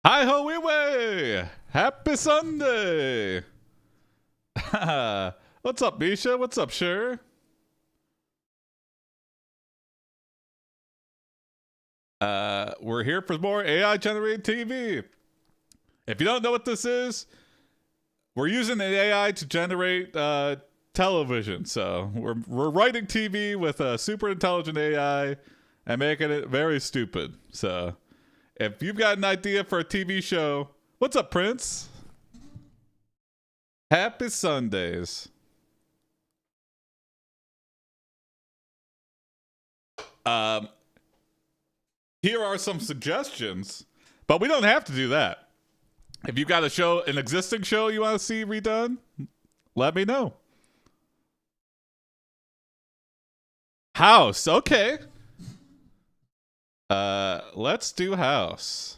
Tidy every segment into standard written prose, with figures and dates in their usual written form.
Hi ho way! Happy Sunday! What's up, Misha? What's up, Sure? We're here for more AI generated TV. If you don't know what this is, we're using the AI to generate television. So we're writing TV with a super intelligent AI and making it very stupid. So if you've got an idea for a TV show, what's up, Prince? Happy Sundays. Here are some suggestions, but we don't have to do that. If you've got a show, an existing show you want to see redone, let me know. House, okay. Let's do House.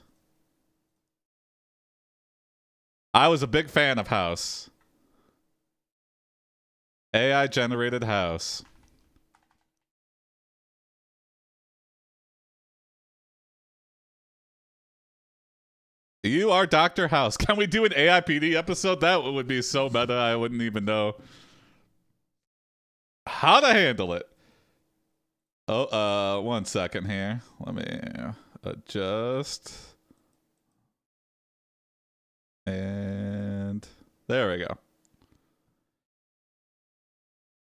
I was a big fan of House. AI generated House. You are Dr. House. Can we do an AIPD episode? That would be so meta, I wouldn't even know how to handle it. Oh, 1 second here. Let me adjust. And there we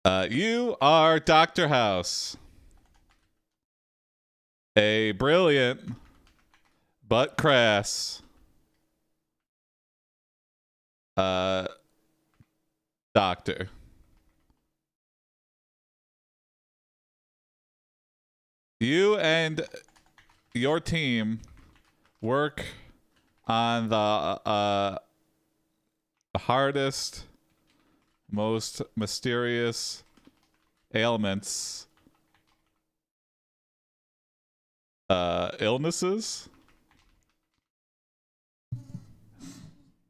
go. You are Dr. House. A brilliant but crass doctor. You and your team work on the hardest, most mysterious ailments, illnesses.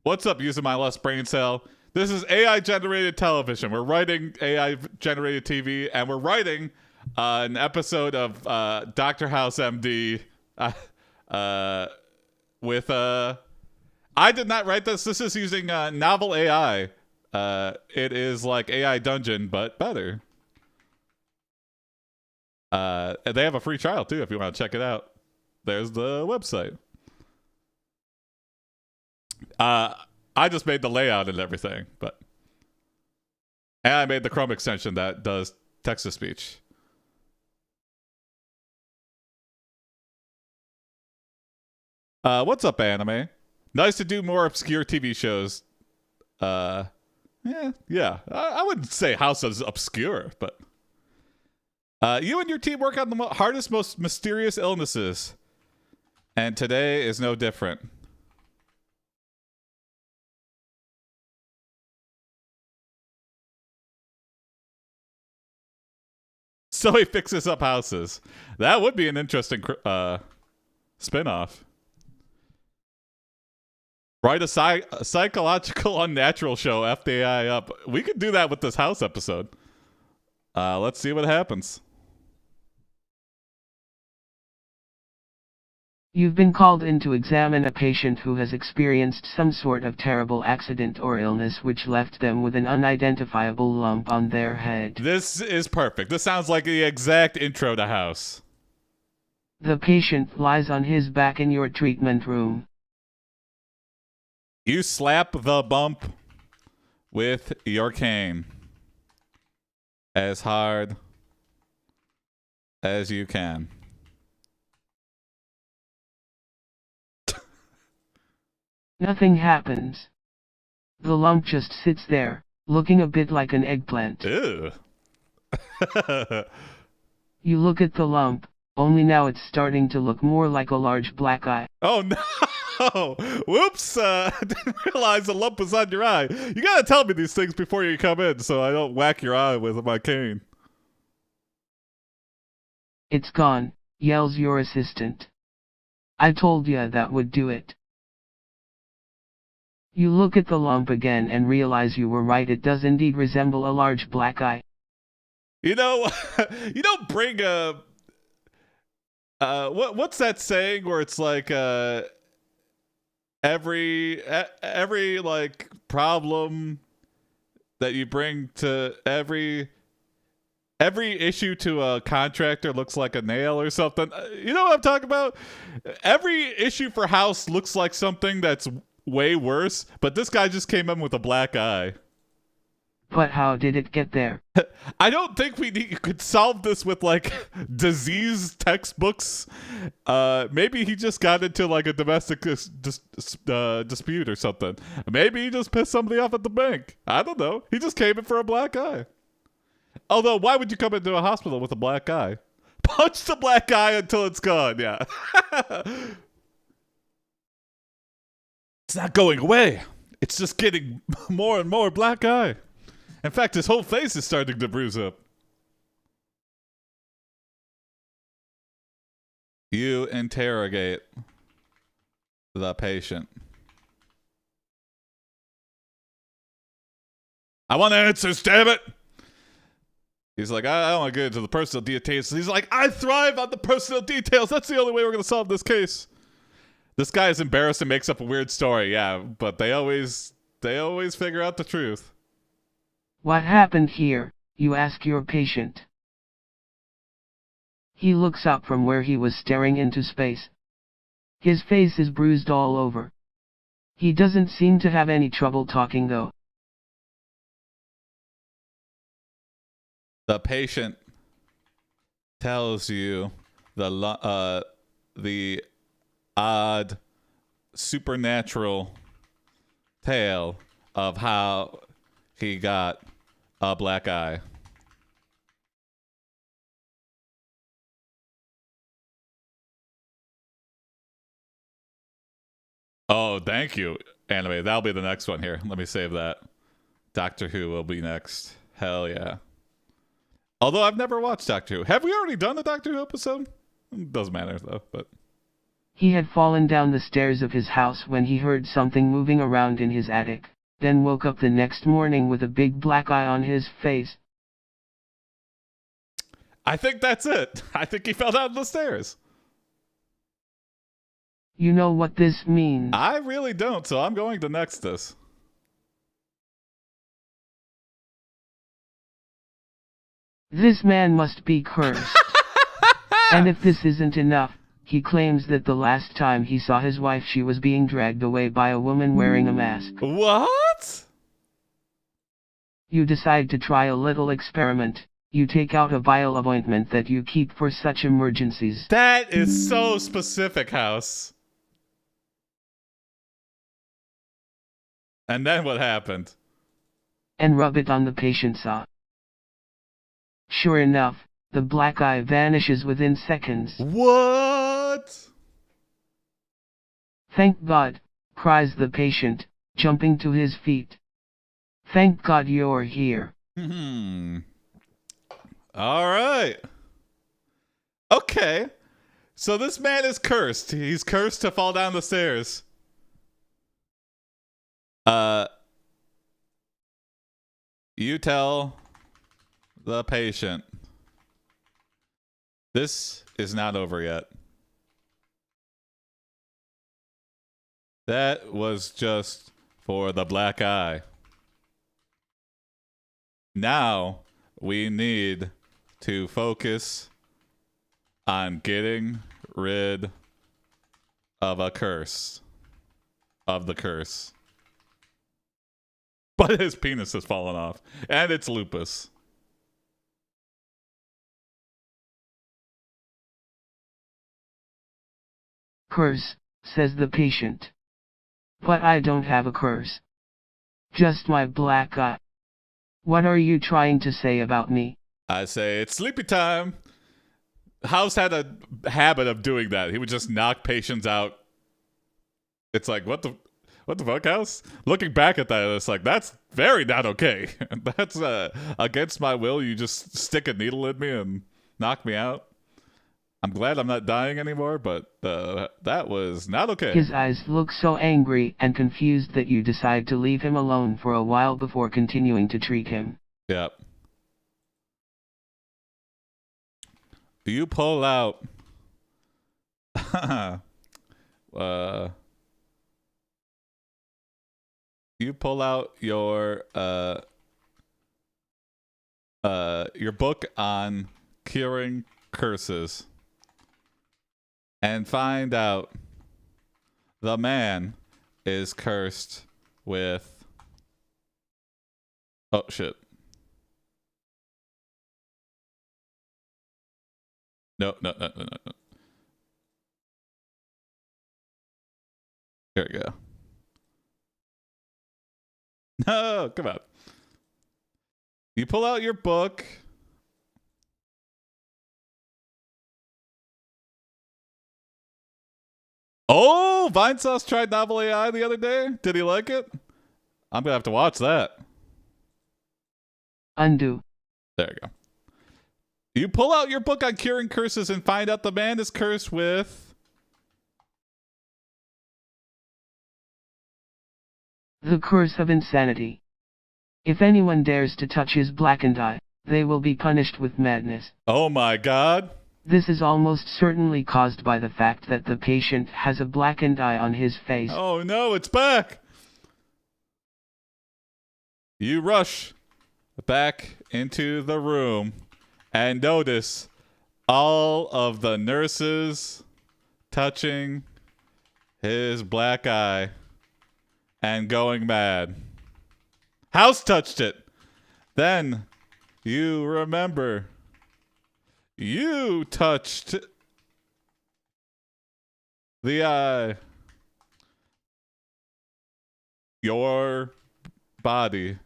What's up, using my less brain cell? This is AI generated television. We're writing AI generated TV, and we're writing an episode of Dr. House MD with I did not write this. This is using NovelAI. It is like AI Dungeon, but better. They have a free trial too if you want to check it out. There's the website. I just made the layout and everything, and I made the Chrome extension that does text to speech. What's up, anime? Nice to do more obscure TV shows. Yeah. I wouldn't say House is obscure, but you and your team work on the hardest, most mysterious illnesses, and today is no different. So he fixes up houses. That would be an interesting spinoff. Write a psychological unnatural show, FDI up. We could do that with this House episode. Let's see what happens. You've been called in to examine a patient who has experienced some sort of terrible accident or illness which left them with an unidentifiable lump on their head. This is perfect. This sounds like the exact intro to House. The patient lies on his back in your treatment room. You slap the bump with your cane as hard as you can. Nothing happens. The lump just sits there, looking a bit like an eggplant. Ew. You look at the lump, only now it's starting to look more like a large black eye. Oh no! Whoops! I didn't realize the lump was on your eye. You gotta tell me these things before you come in so I don't whack your eye with my cane. It's gone, yells your assistant. I told ya that would do it. You look at the lump again and realize you were right. It does indeed resemble a large black eye. You know, you don't bring a what's that saying where it's like every like problem that you bring to every issue to a contractor looks like a nail or something. You know what I'm talking about? Every issue for House looks like something that's way worse, but this guy just came in with a black eye. But how did it get there? I don't think could solve this with like disease textbooks. Maybe he just got into like a domestic dispute or something. Maybe he just pissed somebody off at the bank. I don't know. He just came in for a black eye. Although, why would you come into a hospital with a black eye? Punch the black eye until it's gone. Yeah. It's not going away. It's just getting more and more black eye. In fact, his whole face is starting to bruise up. You interrogate the patient. I want answers, damn it! He's like, I don't want to get into the personal details. He's like, I thrive on the personal details. That's the only way we're going to solve this case. This guy is embarrassed and makes up a weird story. Yeah, but they always figure out the truth. What happened here, you ask your patient. He looks up from where he was staring into space. His face is bruised all over. He doesn't seem to have any trouble talking though. The patient tells you the odd supernatural tale of how he got a black eye. Oh, thank you, anime. That'll be the next one here. Let me save that. Doctor Who will be next. Hell yeah. Although I've never watched Doctor Who. Have we already done a Doctor Who episode? Doesn't matter, though, but... He had fallen down the stairs of his house when he heard something moving around in his attic, then woke up the next morning with a big black eye on his face. I think that's it. I think he fell down the stairs. You know what this means? I really don't, so I'm going to next this. This man must be cursed. And if this isn't enough, he claims that the last time he saw his wife she was being dragged away by a woman wearing a mask. What? You decide to try a little experiment. You take out a vial of ointment that you keep for such emergencies. That is so specific, House. And then what happened? And rub it on the patient's eye. Sure enough, the black eye vanishes within seconds. What? Thank God, cries the patient, jumping to his feet. Thank God you're here. All right. Okay. So this man is cursed. He's cursed to fall down the stairs. You tell the patient, this is not over yet. That was just for the black eye. Now we need to focus on getting rid of a curse. Of the curse. But his penis has fallen off. And it's lupus. Curse, says the patient. But I don't have a curse. Just my black eye. What are you trying to say about me? I say it's sleepy time. House had a habit of doing that. He would just knock patients out. It's like, what the fuck, House? Looking back at that, it's like, that's very not okay. That's against my will. You just stick a needle in me and knock me out. I'm glad I'm not dying anymore, but that was not okay. His eyes look so angry and confused that you decide to leave him alone for a while before continuing to treat him. Yep. You pull out You pull out your book on curing curses and find out the man is cursed with... Oh, shit. No. Here we go. No, come on. You pull out your book. Oh, Vinesauce tried NovelAI the other day. Did he like it? I'm gonna have to watch that. Undo. There you go. You pull out your book on curing curses and find out the man is cursed with... The curse of insanity. If anyone dares to touch his blackened eye, they will be punished with madness. Oh my god. This is almost certainly caused by the fact that the patient has a blackened eye on his face. Oh no, it's back. You rush back into the room and notice all of the nurses touching his black eye and going mad. House touched it. Then you remember you touched the eye. Your body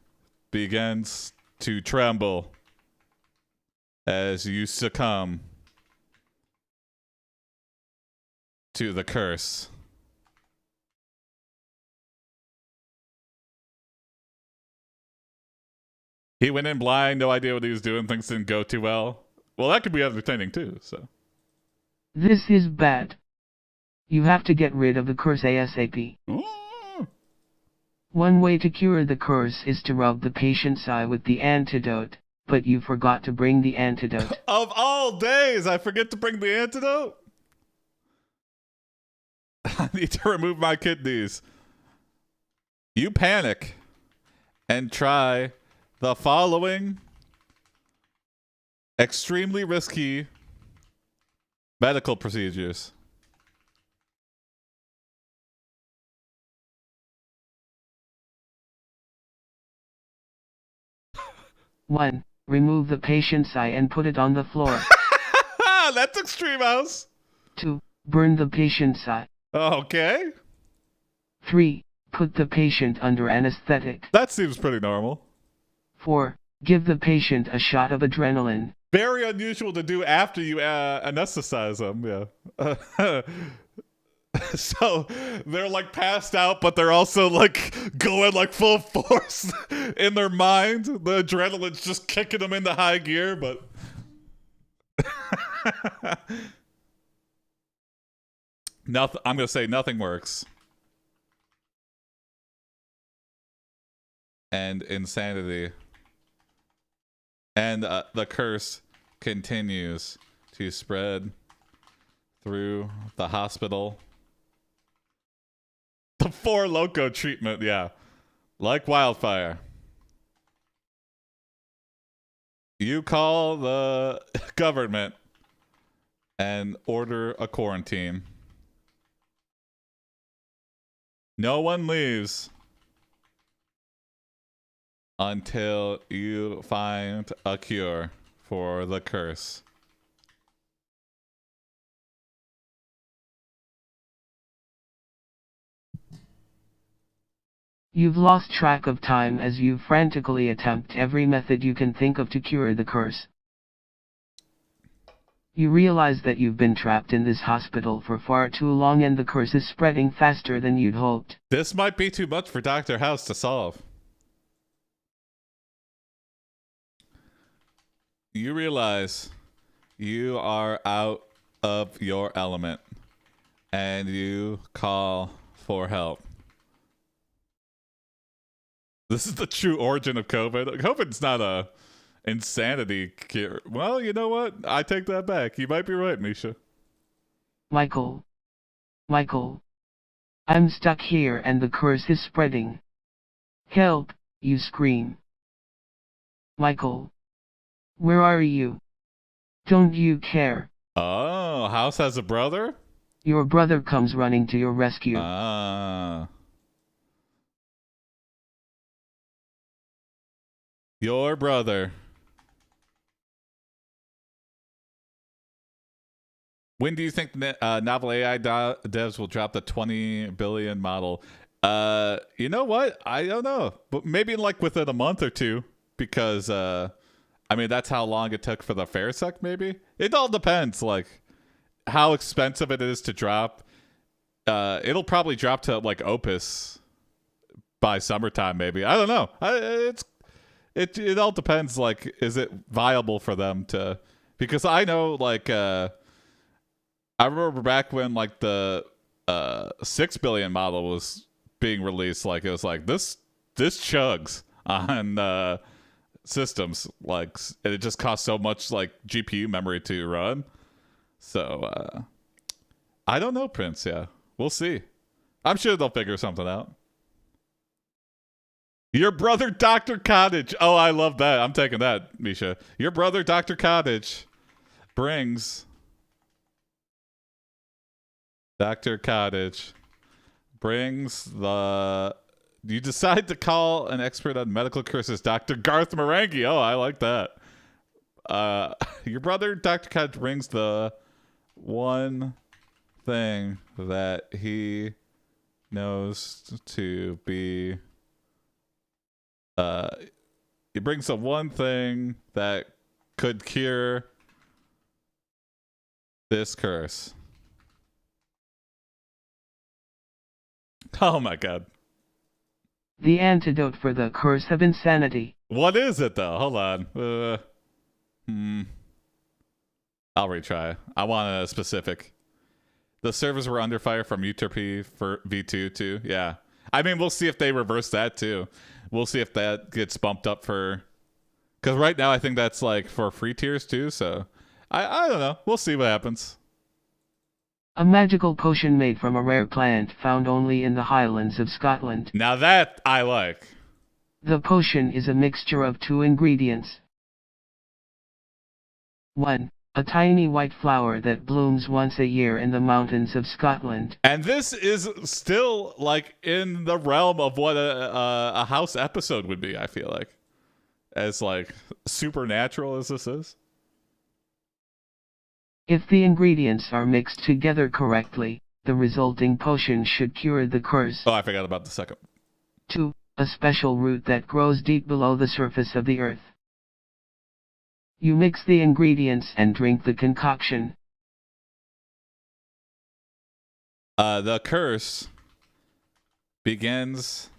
begins to tremble as you succumb to the curse. He went in blind, no idea what he was doing, things didn't go too well. Well, that could be entertaining too, so. This is bad. You have to get rid of the curse ASAP. Ooh. One way to cure the curse is to rub the patient's eye with the antidote, but you forgot to bring the antidote. Of all days, I forget to bring the antidote? I need to remove my kidneys. You panic and try the following extremely risky medical procedures. One, remove the patient's eye and put it on the floor. That's extreme house. 2, burn the patient's eye. Okay. 3, put the patient under anesthetic. That seems pretty normal. 4, give the patient a shot of adrenaline. Very unusual to do after you anesthetize them, yeah. So they're like passed out, but they're also like going like full force in their mind. The adrenaline's just kicking them into high gear, but nothing. I'm gonna say nothing works. And insanity. And the curse continues to spread through the hospital. The 4 Loco treatment, yeah. Like wildfire. You call the government and order a quarantine. No one leaves until you find a cure for the curse. You've lost track of time as you frantically attempt every method you can think of to cure the curse. You realize that you've been trapped in this hospital for far too long and the curse is spreading faster than you'd hoped. This might be too much for Dr. House to solve. You realize you are out of your element and you call for help. This is the true origin of COVID. COVID's not a insanity cure. Well, you know what? I take that back. You might be right, Misha. Michael. I'm stuck here and the curse is spreading. Help, you scream. Michael. Where are you? Don't you care? Oh, House has a brother? Your brother comes running to your rescue. Your brother. When do you think NovelAI devs will drop the 20 billion model? You know what? I don't know. But maybe like within a month or two. Because, I mean, that's how long it took for the Fairseq, maybe? It all depends, like, how expensive it is to drop. It'll probably drop to, like, Opus by summertime, maybe. I don't know. It all depends, like, is it viable for them to... Because I know, like, I remember back when, like, the 6 billion model was being released, like, it was like, this chugs on... systems, like, and it just costs so much like GPU memory to run. So I don't know, Prince. Yeah, we'll see. I'm sure they'll figure something out. Your brother Dr. Cottage. Oh, I love that. I'm taking that, Misha. Your brother Dr. Cottage brings Dr. Cottage brings the... You decide to call an expert on medical curses, Dr. Garth Marenghi. Oh, I like that. Your brother, Dr. Cottage, brings the one thing that he knows to be... he brings the one thing that could cure this curse. Oh, my God. The antidote for the curse of insanity. What is it, though? Hold on. I'll retry. I want a specific. The servers were under fire from Euterpe V2, too. Yeah. I mean, we'll see if they reverse that, too. We'll see if that gets bumped up for... Because right now, I think that's, like, for free tiers, too, so... I don't know. We'll see what happens. A magical potion made from a rare plant found only in the Highlands of Scotland. Now that I like. The potion is a mixture of 2 ingredients. 1. A tiny white flower that blooms once a year in the mountains of Scotland. And this is still, like, in the realm of what a house episode would be, I feel like. As, like, supernatural as this is. If the ingredients are mixed together correctly, the resulting potion should cure the curse. Oh, I forgot about the second. 2. A special root that grows deep below the surface of the earth. You mix the ingredients and drink the concoction. The curse begins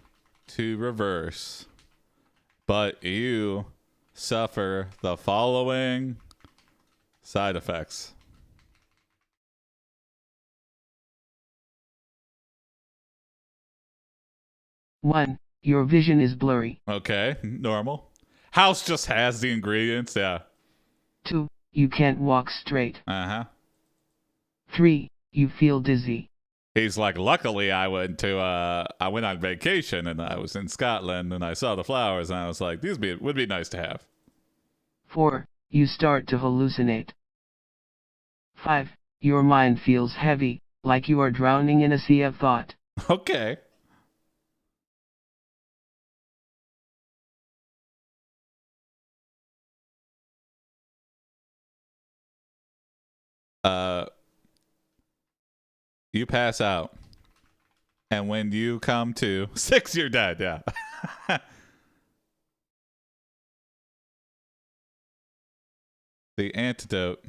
to reverse, but you suffer the following side effects. One, your vision is blurry. Okay, normal. House just has the ingredients, yeah. 2, you can't walk straight. 3, you feel dizzy. He's like, luckily I went on vacation and I was in Scotland and I saw the flowers and I was like, these would be nice to have. 4, you start to hallucinate. 5, your mind feels heavy, like you are drowning in a sea of thought. Okay. You pass out. And when you come to 6, you're dead, yeah. The antidote.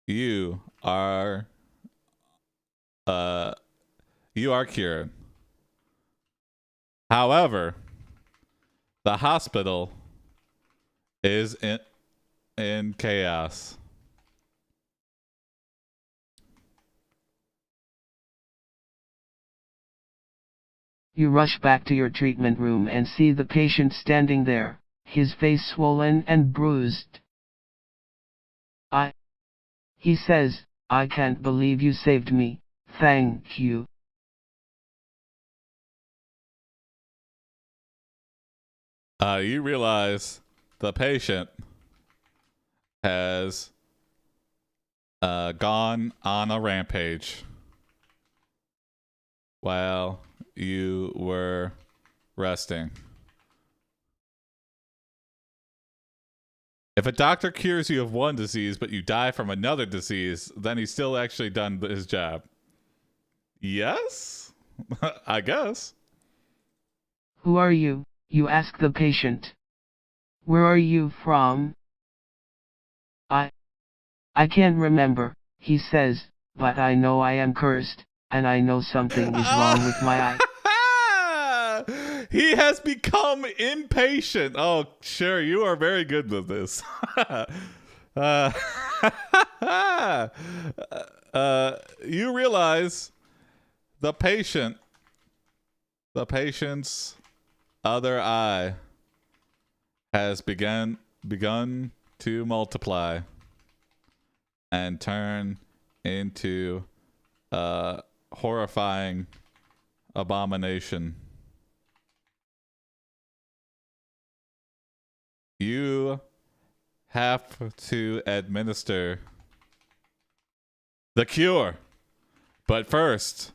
You are cured. However, the hospital is in chaos. You rush back to your treatment room and see the patient standing there, his face swollen and bruised. He says, I can't believe you saved me. Thank you. You realize the patient has gone on a rampage while you were resting. If a doctor cures you of one disease but you die from another disease, then he's still actually done his job. Yes? I guess. Who are you? You ask the patient. Where are you from? I can't remember, he says, but I know I am cursed, and I know something is wrong with my eye. He has become impatient. Oh, sure, you are very good with this. You realize the patient's other eye has begun to multiply and turn into a horrifying abomination. You have to administer the cure, but first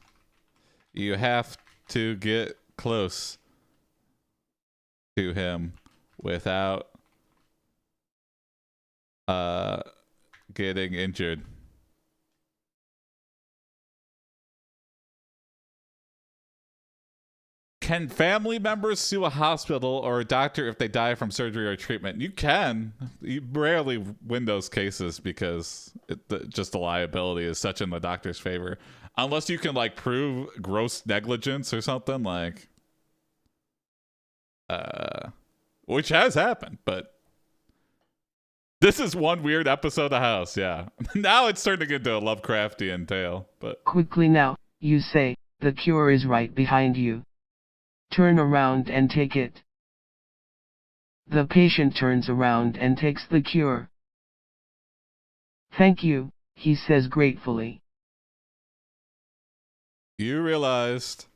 you have to get close to him without getting injured. Can family members sue a hospital or a doctor if they die from surgery or treatment? You can. You rarely win those cases because just the liability is such in the doctor's favor. Unless you can like prove gross negligence or something like which has happened, but this is one weird episode of House, yeah. Now it's turning into a Lovecraftian tale, but Quickly now, you say, the cure is right behind you. Turn around and take it. The patient turns around and takes the cure. Thank you, he says gratefully. You realized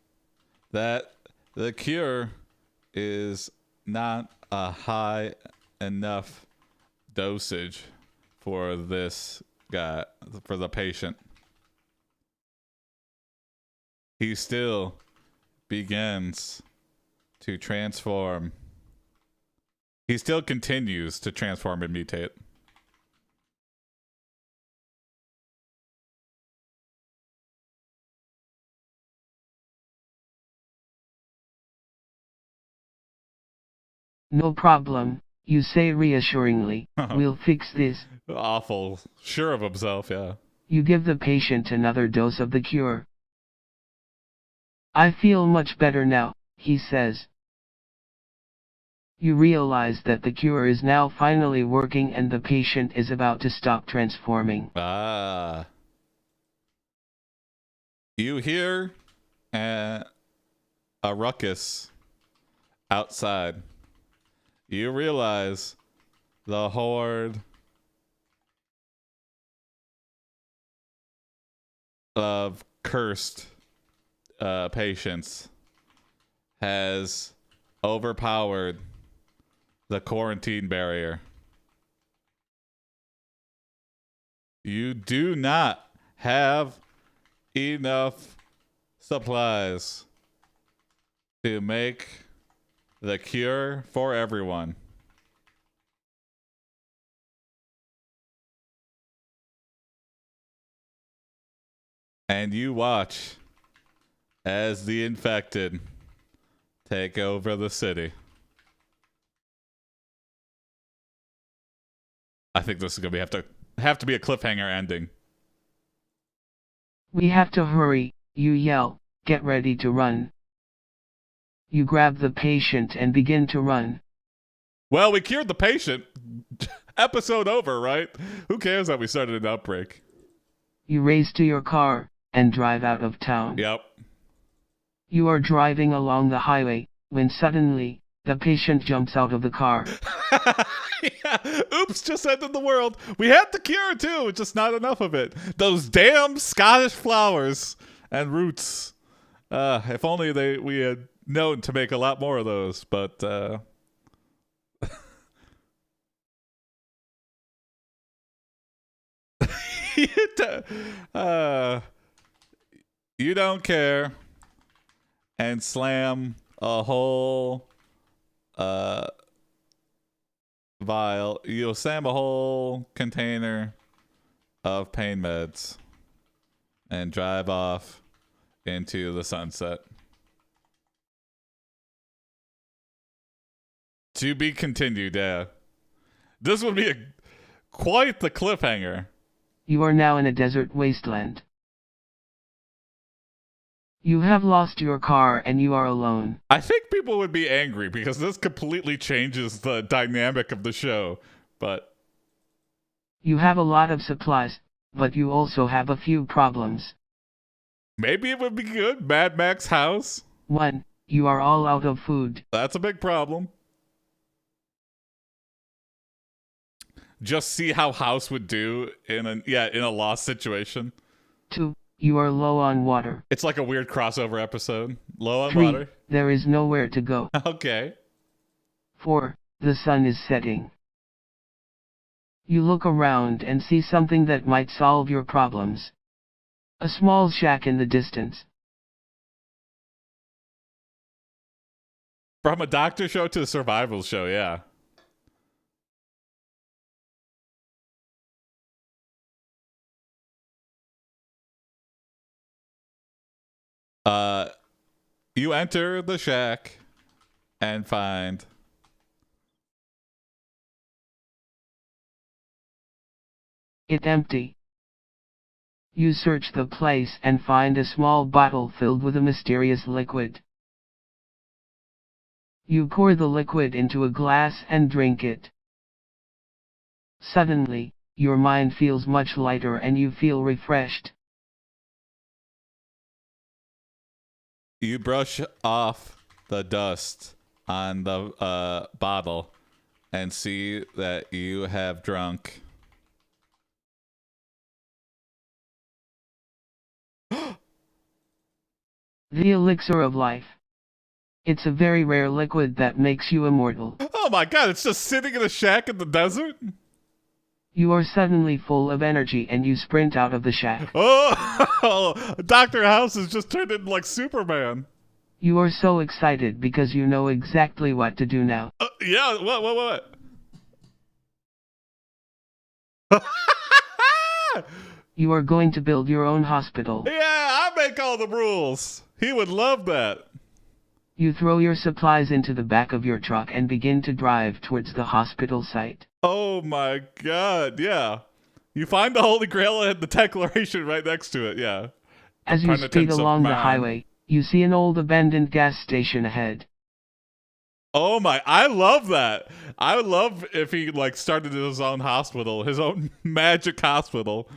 that the cure is not a high enough dosage for this guy, for the patient. He still begins to transform. He still continues to transform and mutate. No problem, you say reassuringly. We'll fix this. Awful. Sure of himself, yeah. You give the patient another dose of the cure. I feel much better now, he says. You realize that the cure is now finally working and the patient is about to stop transforming. You hear a ruckus outside. You realize the horde of cursed patients has overpowered the quarantine barrier. You do not have enough supplies to make the cure for everyone. And you watch as the infected take over the city. I think this is gonna have to be a cliffhanger ending. We have to hurry, you yell, get ready to run. You grab the patient and begin to run. Well, we cured the patient. Episode over, right? Who cares that we started an outbreak? You race to your car and drive out of town. Yep. You are driving along the highway when suddenly the patient jumps out of the car. Yeah. Oops, just ended the world. We had the cure too, just not enough of it. Those damn Scottish flowers and roots. If only we had known to make a lot more of those, but you don't care, and slam a whole vial. You'll slam a whole container of pain meds and drive off into the sunset. To be continued, yeah. This would be quite the cliffhanger. You are now in a desert wasteland. You have lost your car and you are alone. I think people would be angry because this completely changes the dynamic of the show, but... You have a lot of supplies, but you also have a few problems. Maybe it would be good. Mad Max house. 1. You are all out of food. That's a big problem. Just see how House would do in a lost situation. 2. You are low on water. It's like a weird crossover episode. Low on 3. water. There is nowhere to go. Okay. 4. The sun is setting. You look around and see something that might solve your problems. A small shack in the distance. From a doctor show to a survival show, yeah. You enter the shack and find it empty. You search the place and find a small bottle filled with a mysterious liquid. You pour the liquid into a glass and drink it. Suddenly, your mind feels much lighter and you feel refreshed. You brush off the dust on the bottle and see that you have drunk the elixir of life. It's a very rare liquid that makes you immortal. Oh my god, it's just sitting in a shack in the desert? You are suddenly full of energy and you sprint out of the shack. Oh, Dr. House has just turned into like Superman. You are so excited because you know exactly what to do now. Yeah, what? You are going to build your own hospital. Yeah, I make all the rules. He would love that. You throw your supplies into the back of your truck and begin to drive towards the hospital site. Oh my god, yeah. You find the Holy Grail and the Declaration right next to it, yeah. As you speed along the highway, you see an old abandoned gas station ahead. Oh my, I love that. I would love if he like started his own hospital, his own magic hospital.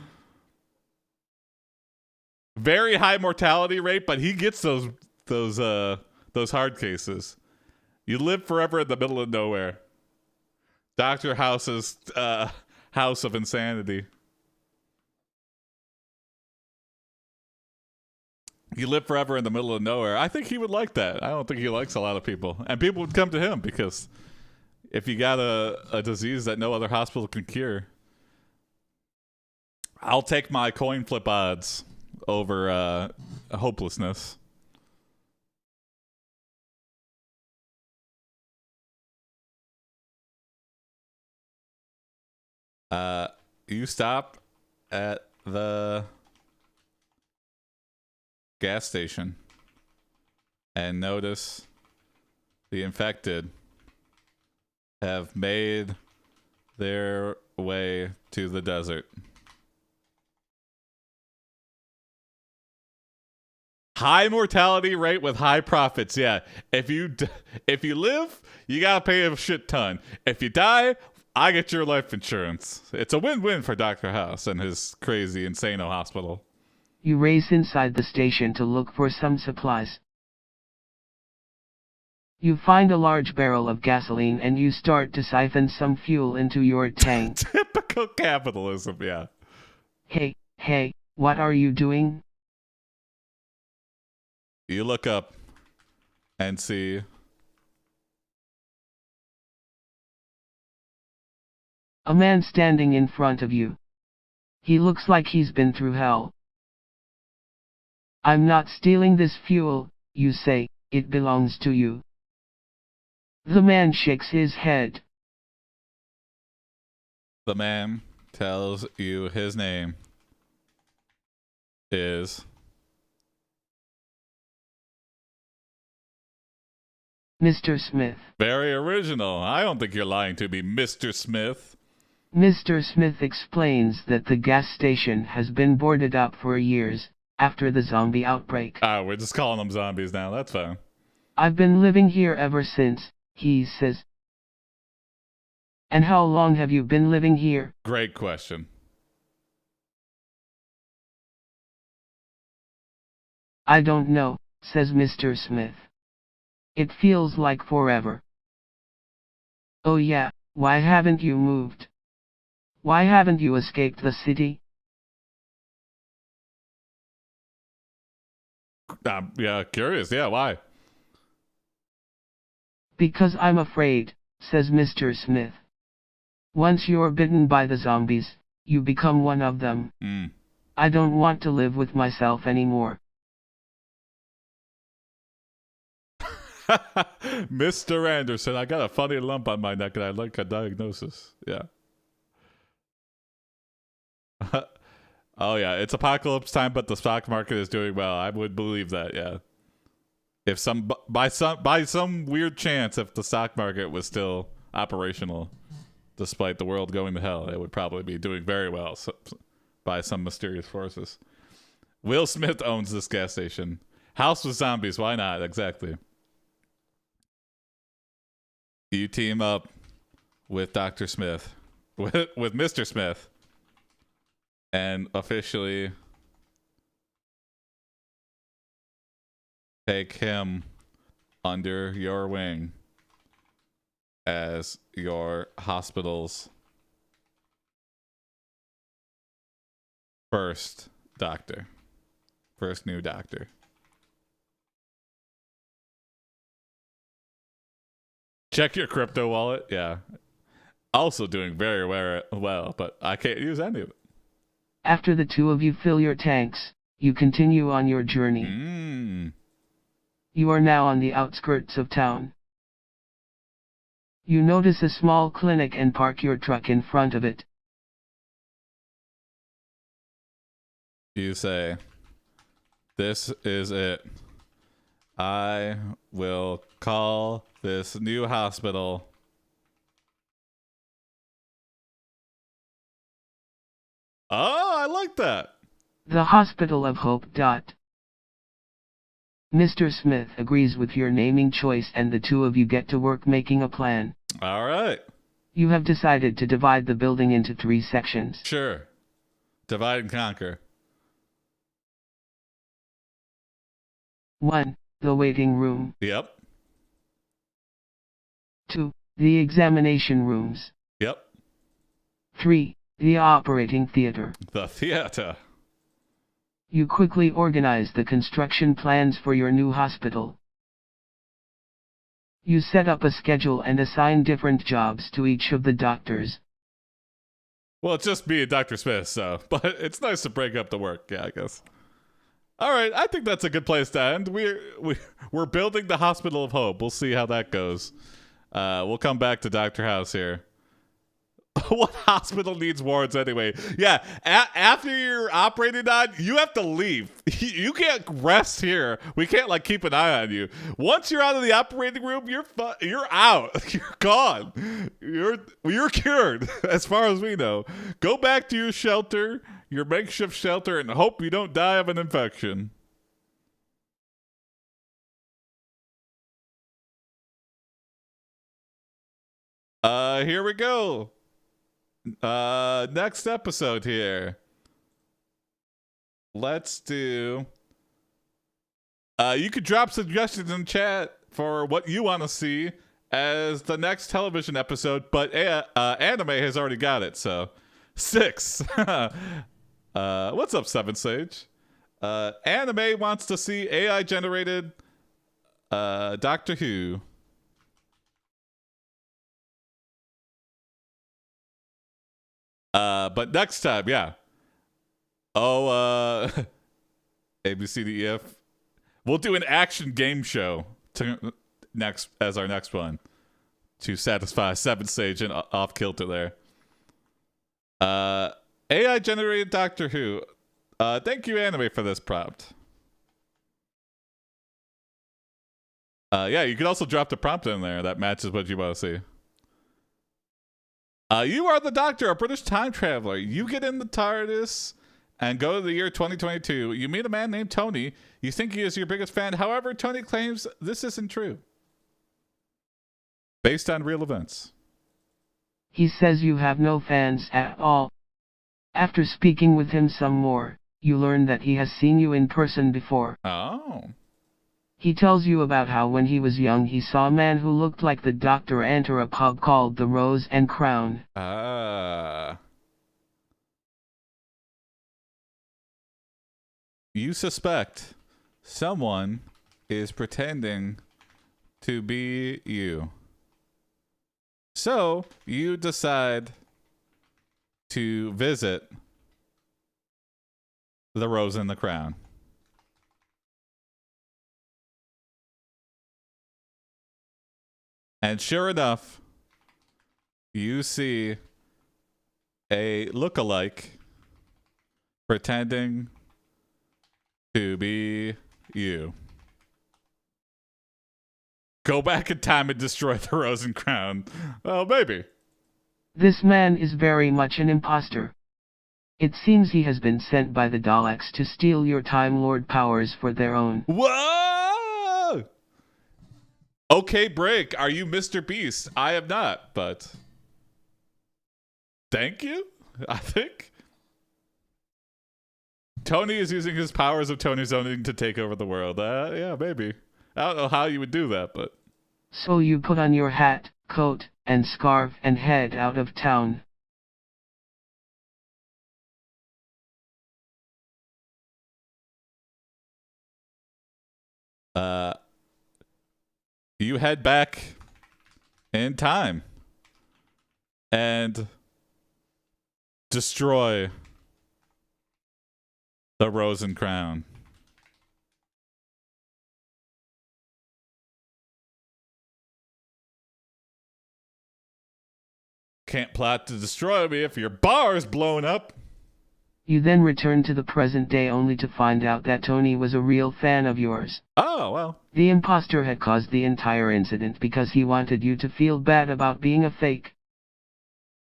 Very high mortality rate, but he gets those hard cases. You live forever in the middle of nowhere. Dr. House's house of insanity. You live forever in the middle of nowhere. I think he would like that. I don't think he likes a lot of people. And people would come to him because if you got a disease that no other hospital can cure, I'll take my coin flip odds over hopelessness. You stop at the gas station and notice the infected have made their way to the desert. High mortality rate with high profits. Yeah, if you live, you gotta pay a shit ton. If you die, I get your life insurance. It's a win-win for Dr. House and his crazy insano hospital. You race inside the station to look for some supplies. You find a large barrel of gasoline and you start to siphon some fuel into your tank. Typical capitalism, yeah. Hey, what are you doing? You look up and see a man standing in front of you. He looks like he's been through hell. I'm not stealing this fuel, you say, it belongs to you. The man shakes his head. the man tells you his name is Mr. Smith. very original. I don't think you're lying to me, Mr. Smith. Mr. Smith explains that the gas station has been boarded up for years, after the zombie outbreak. We're just calling them zombies now. That's fine. I've been living here ever since, he says. And how long have you been living here? Great question. I don't know, says Mr. Smith. It feels like forever. Oh yeah, why haven't you moved? Why haven't you escaped the city? Yeah, curious. Yeah, why? Because I'm afraid, says Mr. Smith. Once you're bitten by the zombies, you become one of them. I don't want to live with myself anymore. Mr. Anderson, I got a funny lump on my neck and I'd like a diagnosis. Yeah. Oh yeah, it's apocalypse time, but the stock market is doing well. I would believe that, yeah. If by some weird chance, if the stock market was still operational, despite the world going to hell, it would probably be doing very well by some mysterious forces. Will Smith owns this gas station. House with zombies, why not? Exactly. You team up with Dr. Smith, with Mr. Smith, and officially take him under your wing as your hospital's first new doctor. Check your crypto wallet. Yeah. Also doing very well, but I can't use any of it. After the two of you fill your tanks, you continue on your journey. You are now on the outskirts of town. You notice a small clinic and park your truck in front of it. You say, "This is it. I will call this new hospital Oh, I like that. The Hospital of Hope. Mr. Smith agrees with your naming choice and the two of you get to work making a plan. All right. You have decided to divide the building into 3 sections. Sure. Divide and conquer. 1. The waiting room. Yep. 2. The examination rooms. Yep. 3. The operating theater. The theater. You quickly organize the construction plans for your new hospital. You set up a schedule and assign different jobs to each of the doctors. Well, it's just me and Dr. Smith, so, but it's nice to break up the work, yeah, I guess. All right, I think that's a good place to end. We're building the Hospital of Hope. We'll see how that goes. We'll come back to Dr. House here. What hospital needs wards anyway? Yeah, after you're operated on, you have to leave. You can't rest here. We can't like keep an eye on you. Once you're out of the operating room, you're out. You're gone. You're cured as far as we know. Go back to your shelter, your makeshift shelter, and hope you don't die of an infection. Here we go. Next episode here. Let's do you could drop suggestions in chat for what you want to see as the next television episode, but anime has already got it. So 6. What's up, Seven Sage? Anime wants to see AI generated Doctor Who. But next time, yeah. Oh, A, B, C, D, E, F. We'll do an action game show as our next one to satisfy Seven Sage and Off Kilter there. AI generated Doctor Who. Thank you, Anime, for this prompt. Yeah, you could also drop the prompt in there that matches what you want to see. You are the Doctor, a British time traveler. You get in the TARDIS and go to the year 2022. You meet a man named Tony. You think he is your biggest fan. However, Tony claims this isn't true. Based on real events. He says you have no fans at all. After speaking with him some more, you learn that he has seen you in person before. Oh. He tells you about how when he was young he saw a man who looked like the Doctor enter a pub called the Rose and Crown. You suspect someone is pretending to be you. So you decide to visit the Rose and the Crown. And sure enough, you see a look-alike pretending to be you. Go back in time and destroy the Rose and Crown. Well, maybe. This man is very much an imposter. It seems he has been sent by the Daleks to steal your Time Lord powers for their own. Whoa! Okay, break. Are you Mr. Beast? I am not, but thank you, I think. Tony is using his powers of Tony zoning to take over the world. Yeah, maybe. I don't know how you would do that, but... So you put on your hat, coat, and scarf and head out of town. You head back in time and destroy the Rose and Crown. Can't plot to destroy me if your bar's blown up. You then return to the present day only to find out that Tony was a real fan of yours. Oh, well. The imposter had caused the entire incident because he wanted you to feel bad about being a fake.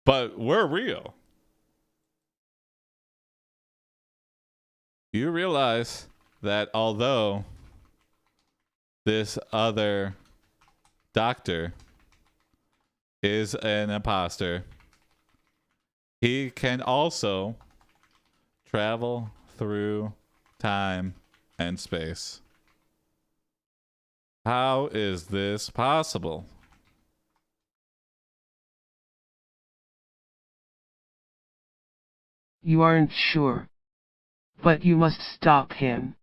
But we're real. You realize that although this other doctor is an imposter, he can also travel through time and space. How is this possible? You aren't sure. But you must stop him.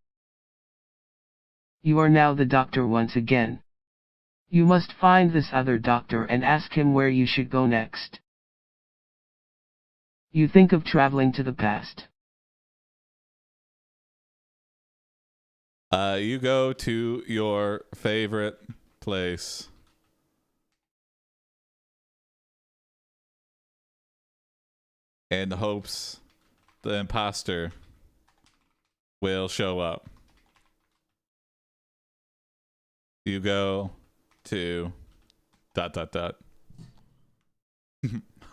You are now the Doctor once again. You must find this other Doctor and ask him where you should go next. You think of traveling to the past. You go to your favorite place. In the hopes the imposter will show up. You go to ...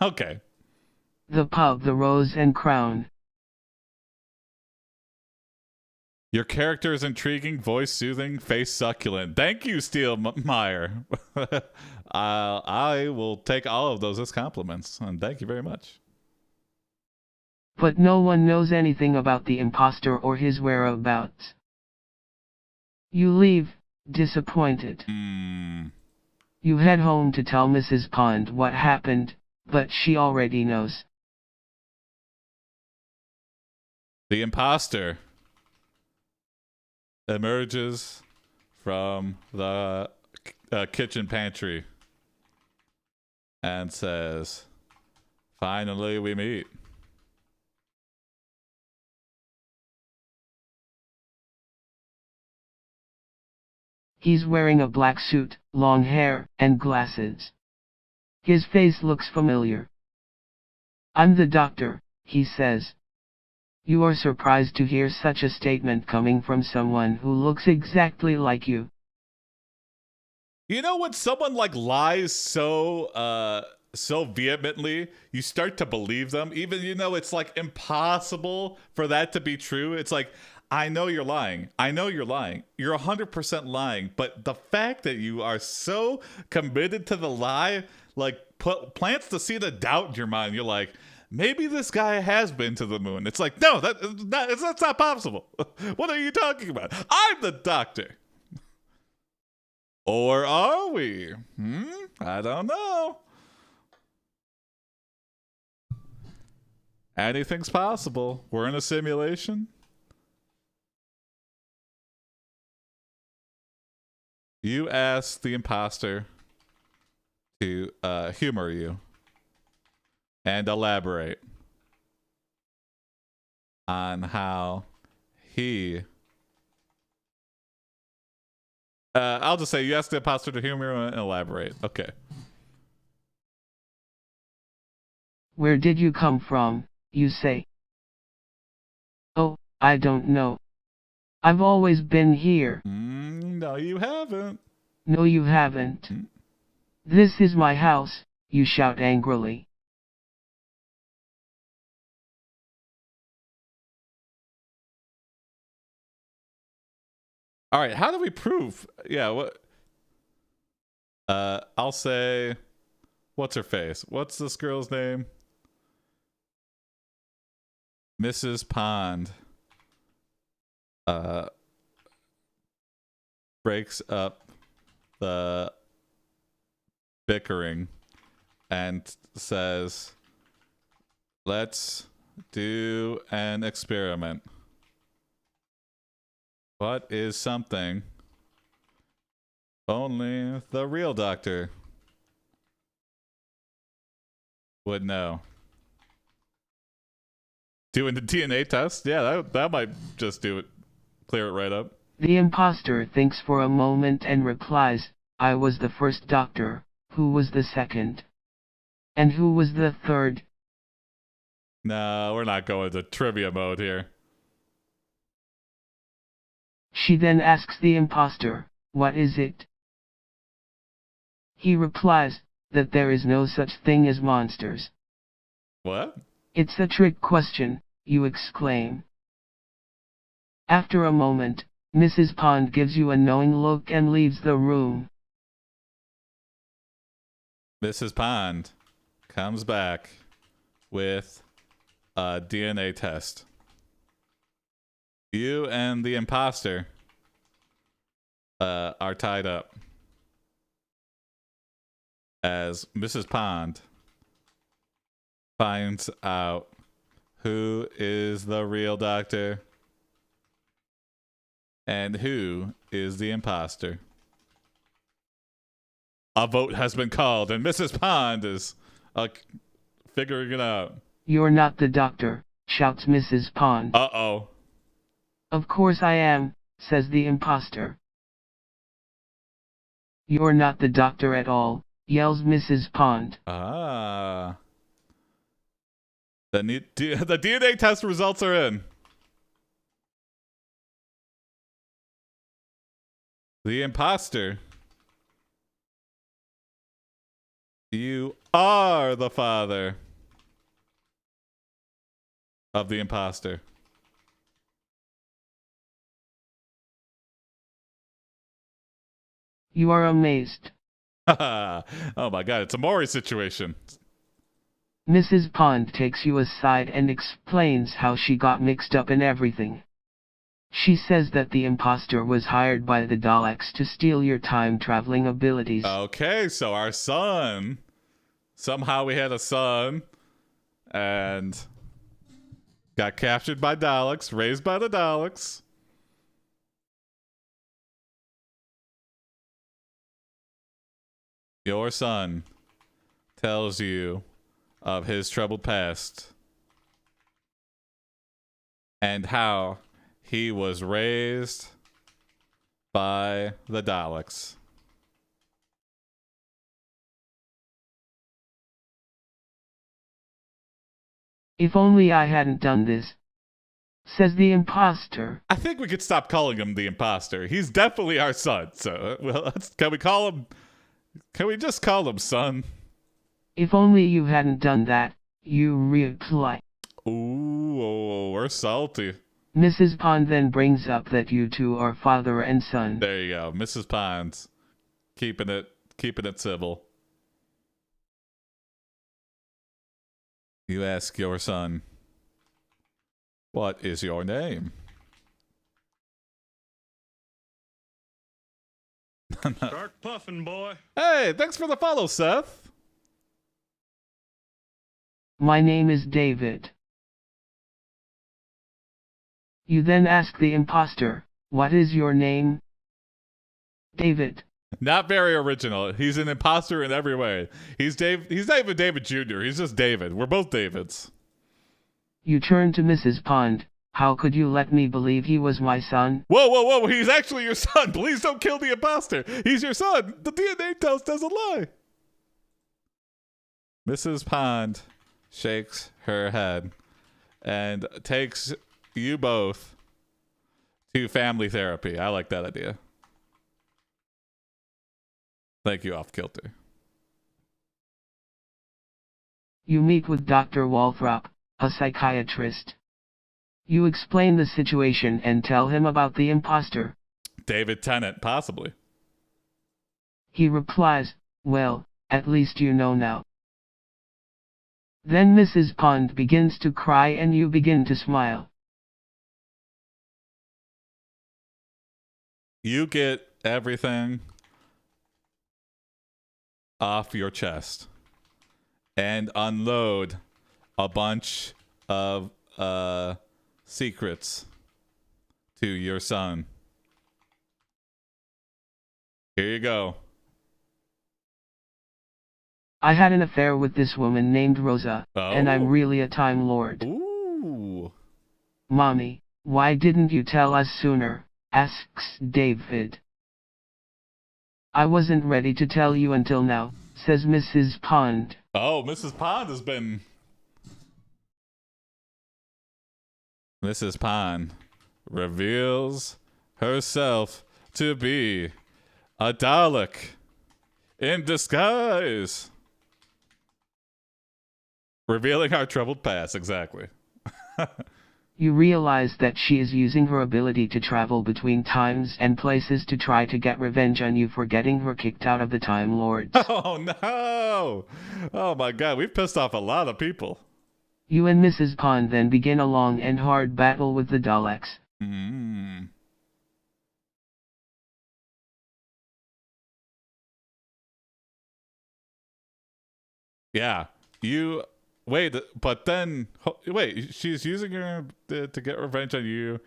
Okay. The pub, the Rose and Crown. Your character is intriguing, voice soothing, face succulent. Thank you, Steel Meyer. I will take all of those as compliments, and thank you very much. But no one knows anything about the imposter or his whereabouts. You leave, disappointed. Hmm. You head home to tell Mrs. Pond what happened, but she already knows. The imposter emerges from the kitchen pantry and says, "Finally, we meet." He's wearing a black suit, long hair, and glasses. His face looks familiar. "I'm the doctor," he says. You are surprised to hear such a statement coming from someone who looks exactly like you. You know when someone like lies so vehemently, you start to believe them, even it's like impossible for that to be true. It's like, I know you're lying. I know you're lying. You're 100% lying. But the fact that you are so committed to the lie, like plants the seed of doubt in your mind. You're like, maybe this guy has been to the moon. It's like, no, that's not possible. What are you talking about? I'm the doctor. Or are we? I don't know. Anything's possible. We're in a simulation. You ask the imposter to humor you and elaborate on how he... I'll just say you ask the imposter to humor and elaborate. Okay. Where did you come from, you say? Oh, I don't know. I've always been here. No, you haven't. No, you haven't. This is my house, you shout angrily. All right, how do we prove? Yeah, what? I'll say, what's her face? What's this girl's name? Mrs. Pond. Breaks up the bickering and says, "Let's do an experiment. What is something only the real doctor would know?" Doing the DNA test? Yeah, that might just do it. Clear it right up. The imposter thinks for a moment and replies, I was the first doctor. Who was the second? And who was the third? No, we're not going to trivia mode here. She then asks the imposter, what is it? He replies, that there is no such thing as monsters. What? It's a trick question, you exclaim. After a moment, Mrs. Pond gives you a knowing look and leaves the room. Mrs. Pond comes back with a DNA test. You and the imposter are tied up as Mrs. Pond finds out who is the real doctor and who is the imposter. A vote has been called, and Mrs. Pond is figuring it out. You're not the doctor, shouts Mrs. Pond. Uh-oh. Of course I am, says the imposter. You're not the doctor at all, yells Mrs. Pond. Ah. The DNA test results are in. The imposter. You are the father of the imposter. You are amazed. Oh my god, it's a Maury situation. Mrs. Pond takes you aside and explains how she got mixed up in everything. She says that the imposter was hired by the Daleks to steal your time-traveling abilities. Okay, so our son. Somehow we had a son. And got captured by Daleks, raised by the Daleks. Your son tells you of his troubled past and how he was raised by the Daleks. If only I hadn't done this, says the imposter. I think we could stop calling him the imposter. He's definitely our son. So, well, can we call him? Can we just call him son? If only you hadn't done that, you reply. Ooh, we're salty. Mrs. Pond then brings up that you two are father and son. There you go, Mrs. Pond, keeping it civil. You ask your son, "What is your name?" Start puffing, boy. Hey, thanks for the follow, Seth. My name is David. You then ask the imposter, what is your name? David. Not very original. He's an imposter in every way. He's not even David Jr. He's just David. We're both Davids. You turn to Mrs. Pond. How could you let me believe he was my son? Whoa. He's actually your son. Please don't kill the imposter. He's your son. The DNA test doesn't lie. Mrs. Pond shakes her head and takes you both to family therapy. I like that idea. Thank you, Off Kilter. You meet with Dr. Walthrop, a psychiatrist. You explain the situation and tell him about the imposter. David Tennant, possibly. He replies, well, at least you know now. Then Mrs. Pond begins to cry and you begin to smile. You get everything off your chest and unload a bunch of secrets to your son. Here you go. I had an affair with this woman named Rosa, and I'm really a Time Lord. Ooh. Mommy, why didn't you tell us sooner? Asks David. I wasn't ready to tell you until now, says Mrs. Pond. Oh, Mrs. Pond has been... Mrs. Pond reveals herself to be a Dalek in disguise. Revealing our troubled past, exactly. You realize that she is using her ability to travel between times and places to try to get revenge on you for getting her kicked out of the Time Lords. Oh no! Oh my god, we've pissed off a lot of people. You and Mrs. Pond then begin a long and hard battle with the Daleks. Yeah, you... Wait, but then... Wait, she's using her to get revenge on you,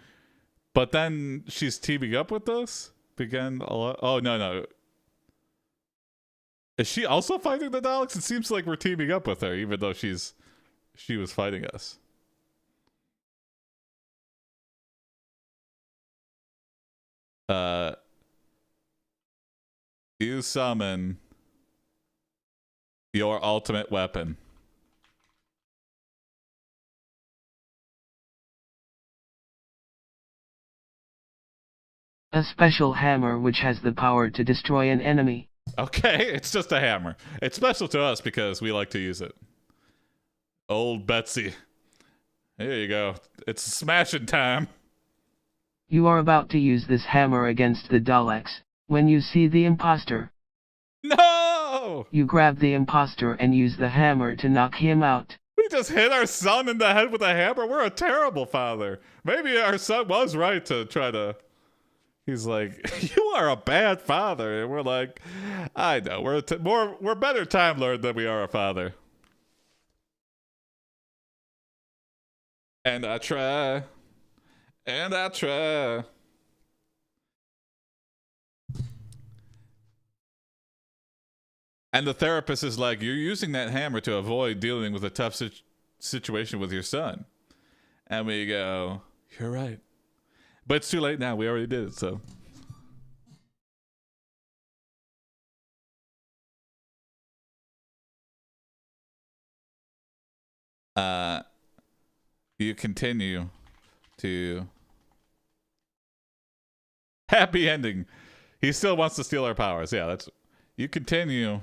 but then she's teaming up with us? Oh, no. Is she also fighting the Daleks? It seems like we're teaming up with her, even though she was fighting us. You summon your ultimate weapon. A special hammer which has the power to destroy an enemy. Okay, it's just a hammer. It's special to us because we like to use it. Old Betsy. Here you go. It's smashing time. You are about to use this hammer against the Daleks, when you see the imposter. No! You grab the imposter and use the hammer to knock him out. Whee! We just hit our son in the head with a hammer. We're a terrible father. Maybe our son was right to try to. He's like, you are a bad father, and we're like, I know we're better Time Lord than we are a father. And I try. And the therapist is like, you're using that hammer to avoid dealing with a tough situation with your son. And we go, you're right. But it's too late now. We already did it, so. You continue to... Happy ending. He still wants to steal our powers. Yeah, that's... You continue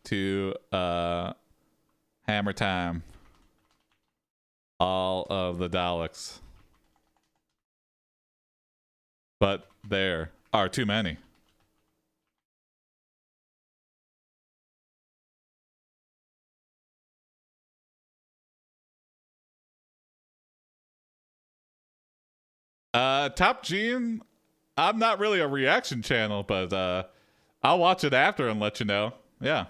to hammer time all of the Daleks. But there are too many. Top Gene, I'm not really a reaction channel, but I'll watch it after and let you know. Yeah.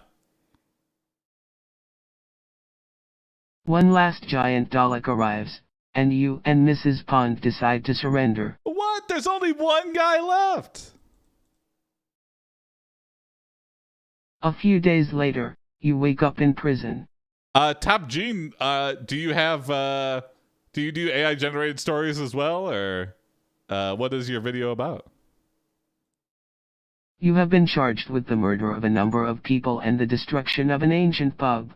One last giant Dalek arrives, and you and Mrs. Pond decide to surrender. What? There's only one guy left. A few days later, you wake up in prison. Top Gene, do you have do you do AI generated stories as well, or what is your video about? You have been charged with the murder of a number of people and the destruction of an ancient pub.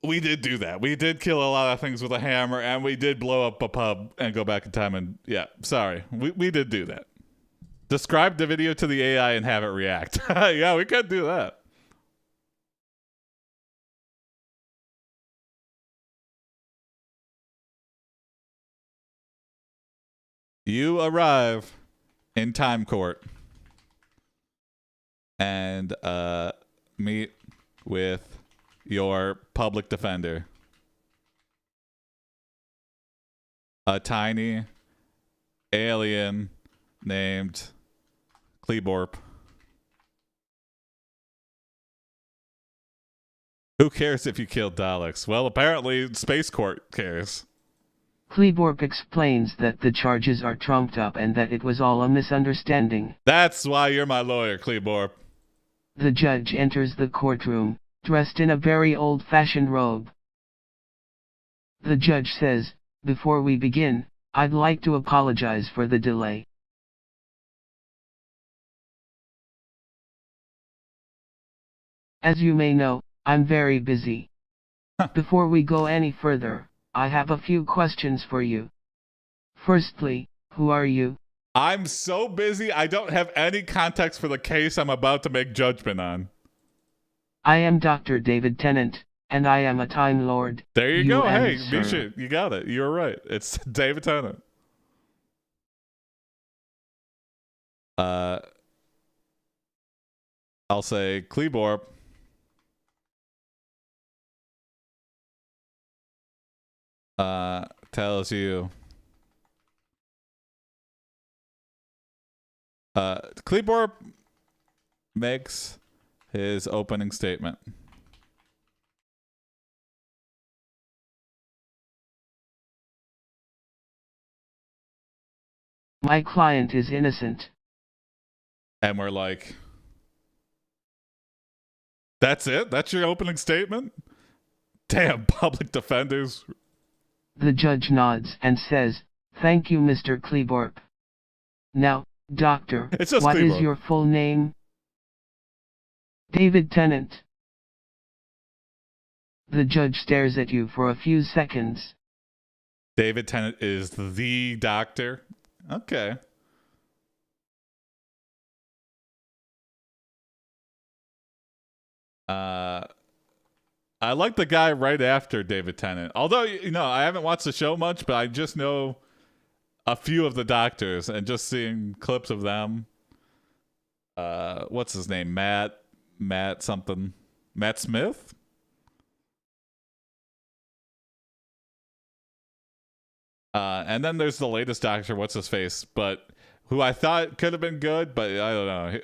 We did do that. We did kill a lot of things with a hammer, and we did blow up a pub and go back in time and, yeah, sorry. We did do that. Describe the video to the AI and have it react. Yeah, we could do that. You arrive in time court and meet with your public defender, a tiny alien named Kleborp. Who cares if you killed Daleks? Well, apparently Space Court cares. Kleborp explains that the charges are trumped up and that it was all a misunderstanding. That's why you're my lawyer, Kleborp. The judge enters the courtroom, dressed in a very old-fashioned robe. The judge says, "Before we begin, I'd like to apologize for the delay. As you may know, I'm very busy. Before we go any further, I have a few questions for you. Firstly, who are you?" I'm so busy, I don't have any context for the case I'm about to make judgment on. "I am Dr. David Tennant, and I am a Time Lord." There you go. Hey, answer. Misha, you got it. You're right. It's David Tennant. I'll say Kleborp. Tells you. Kleborp makes his opening statement. "My client is innocent." And we're like, that's it? That's your opening statement? Damn, public defenders. The judge nods and says, "Thank you, Mr. Kleborp. Now, Doctor, It's just what is Kleborp. your full name?" "David Tennant." The judge stares at you for a few seconds. David Tennant is the doctor? Okay. I like the guy right after David Tennant. Although, you know, I haven't watched the show much, but I just know a few of the doctors and just seeing clips of them. What's his name? Matt something. Matt Smith? And then there's the latest Doctor, what's his face, but who I thought could have been good, but I don't know.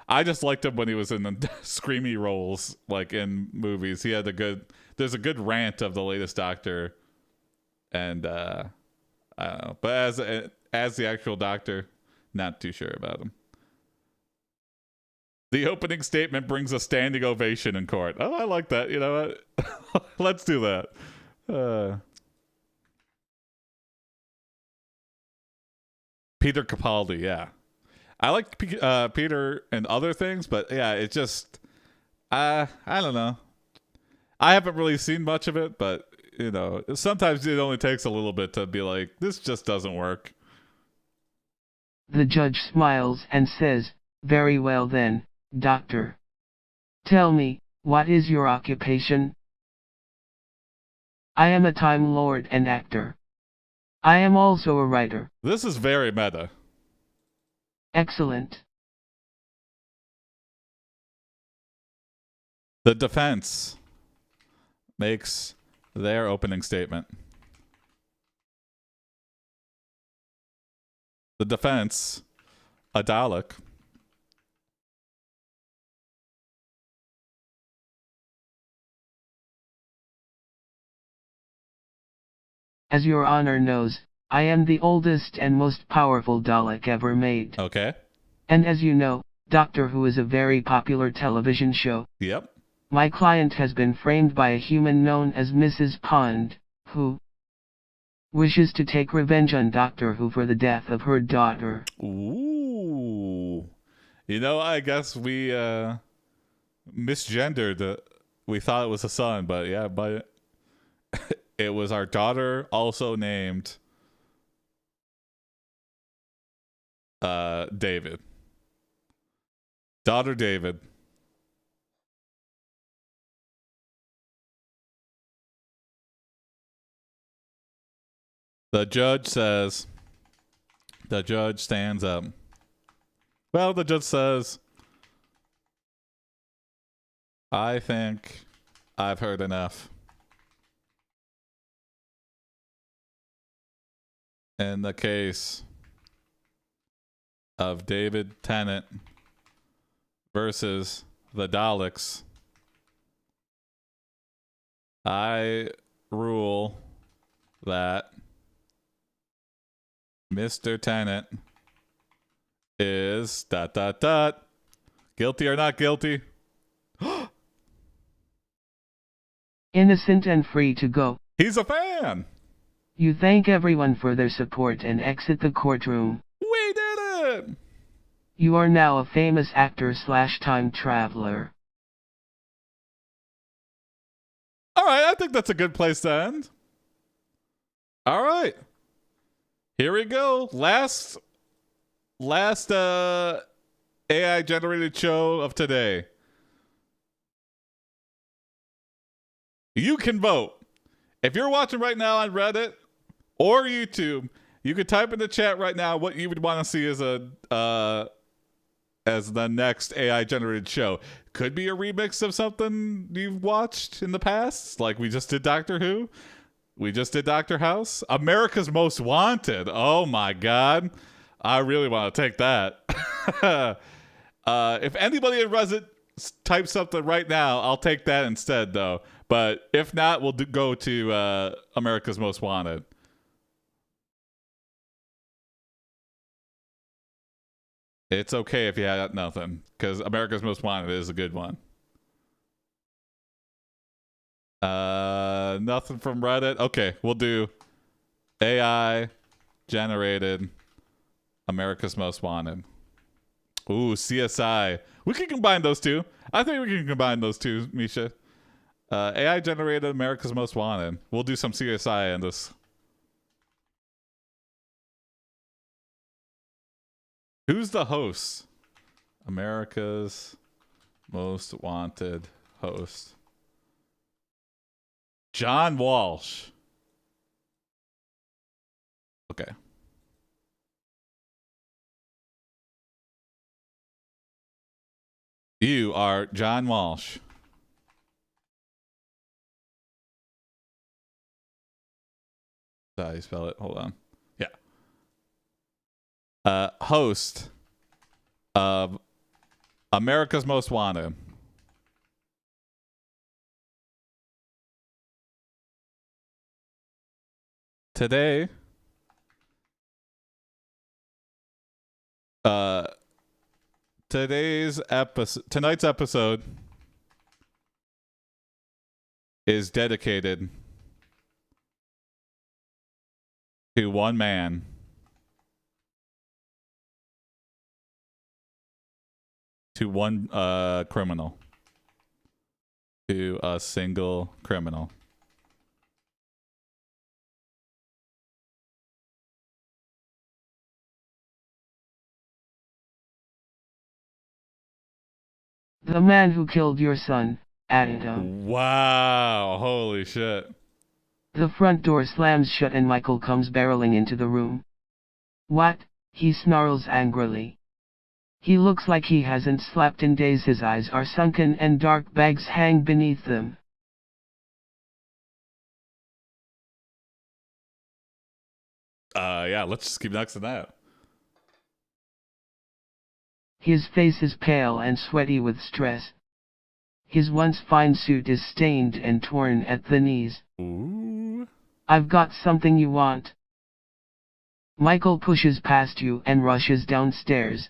I just liked him when he was in the screamy roles, like in movies. He had there's a good rant of the latest Doctor, and I don't know. But as the actual Doctor, not too sure about him. The opening statement brings a standing ovation in court. Oh, I like that. You know what? Let's do that. Peter Capaldi, yeah. I like Peter and other things, but yeah, it just, I don't know. I haven't really seen much of it, but, you know, sometimes it only takes a little bit to be like, this just doesn't work. The judge smiles and says, "Very well then, Doctor. Tell me, what is your occupation?" "I am a Time Lord and actor. I am also a writer." This is very meta. "Excellent." The defense makes their opening statement. The defense, a Dalek. "As your honor knows, I am the oldest and most powerful Dalek ever made. Okay. And as you know, Doctor Who is a very popular television show. Yep. My client has been framed by a human known as Mrs. Pond, who wishes to take revenge on Doctor Who for the death of her daughter." Ooh. You know, I guess we misgendered. We thought it was a son, but yeah, but it was our daughter, also named David. Daughter David. The judge stands up. Well, the judge says, "I think I've heard enough. In the case of David Tennant versus the Daleks, I rule that Mr. Tennant is ... guilty or not guilty." "Innocent and free to go." He's a fan. You thank everyone for their support and exit the courtroom. We did it. You are now a famous actor/time traveler. All right, I think that's a good place to end. All right. Here we go. Last AI generated show of today. You can vote. If you're watching right now on Reddit or YouTube, you could type in the chat right now what you would want to see as the next AI generated show. Could be a remix of something you've watched in the past, like we just did Doctor Who. We just did Dr. House. America's Most Wanted. Oh my God. I really want to take that. If anybody in Reddit types something right now, I'll take that instead, though. But if not, we'll go to America's Most Wanted. It's okay if you had nothing, because America's Most Wanted is a good one. Nothing from Reddit. Okay, we'll do AI generated America's Most Wanted. Ooh, CSI. We can combine those two. I think we can combine those two, Misha. AI generated America's Most Wanted. We'll do some CSI in this. Who's the host? America's Most Wanted host. John Walsh. Okay. You are John Walsh. That's how you spell it. Hold on. host of America's Most Wanted. Today, tonight's episode is dedicated to one man to one criminal, to a single criminal. The man who killed your son, Adam. Wow, holy shit. The front door slams shut and Michael comes barreling into the room. What? He snarls angrily. He looks like he hasn't slept in days. His eyes are sunken and dark bags hang beneath them. Yeah, let's just keep next to that. His face is pale and sweaty with stress. His once fine suit is stained and torn at the knees. Ooh. I've got something you want. Michael pushes past you and rushes downstairs.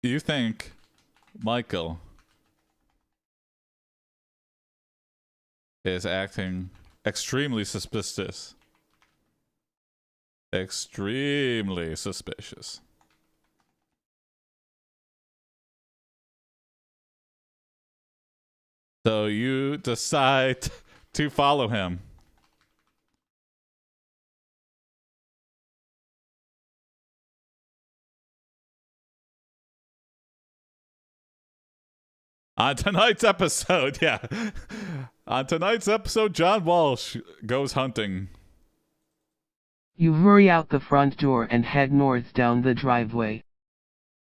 You think Michael is acting extremely suspicious. Extremely suspicious. So you decide to follow him. On tonight's episode, yeah. On tonight's episode, John Walsh goes hunting. You hurry out the front door and head north down the driveway.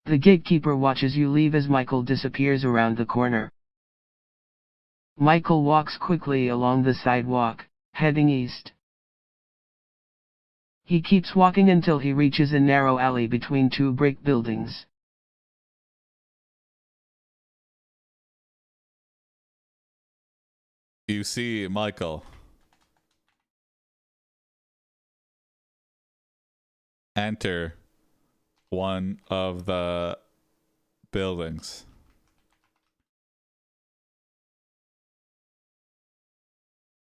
The gatekeeper watches you leave as Michael disappears around the corner. Michael walks quickly along the sidewalk, heading east. He keeps walking until he reaches a narrow alley between two brick buildings. You see Michael enter one of the buildings.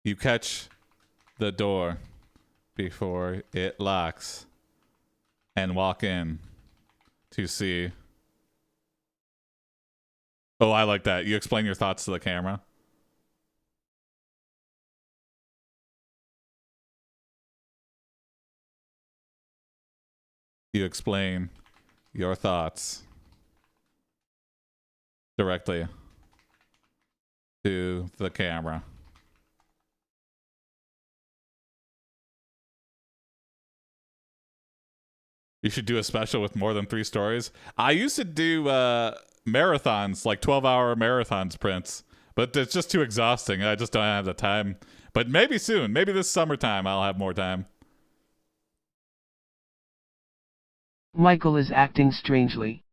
You catch the door before it locks and walk in to see. Oh, I like that. You explain your thoughts to the camera. You explain your thoughts directly to the camera. You should do a special with more than 3 stories. I used to do marathons, like 12-hour marathons prints, but it's just too exhausting. I just don't have the time. But maybe soon, maybe this summertime, I'll have more time. Michael is acting strangely.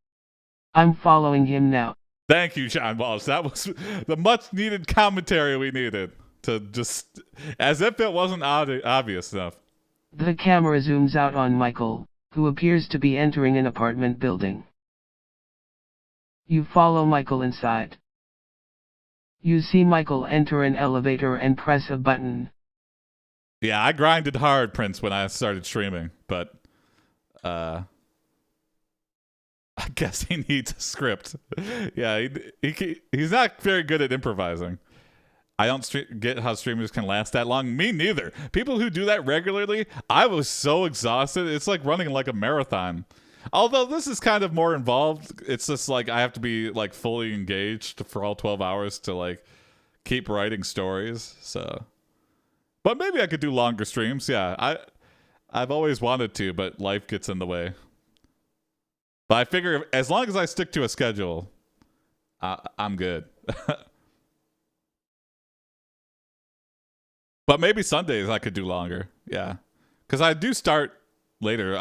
I'm following him now. Thank you, John Walsh. That was the much-needed commentary we needed. To just, as if it wasn't obvious enough. The camera zooms out on Michael, who appears to be entering an apartment building. You follow Michael inside. You see Michael enter an elevator and press a button. Yeah, I grinded hard, Prince, when I started streaming, but I guess he needs a script. Yeah, he's not very good at improvising. I don't get how streamers can last that long. Me neither. People who do that regularly, I was so exhausted. It's like running like a marathon. Although this is kind of more involved. It's just like I have to be like fully engaged for all 12 hours to like keep writing stories. So, but maybe I could do longer streams. Yeah, I've always wanted to, but life gets in the way. But I figure as long as I stick to a schedule, I'm good. But maybe Sundays I could do longer. Yeah, because I do start later.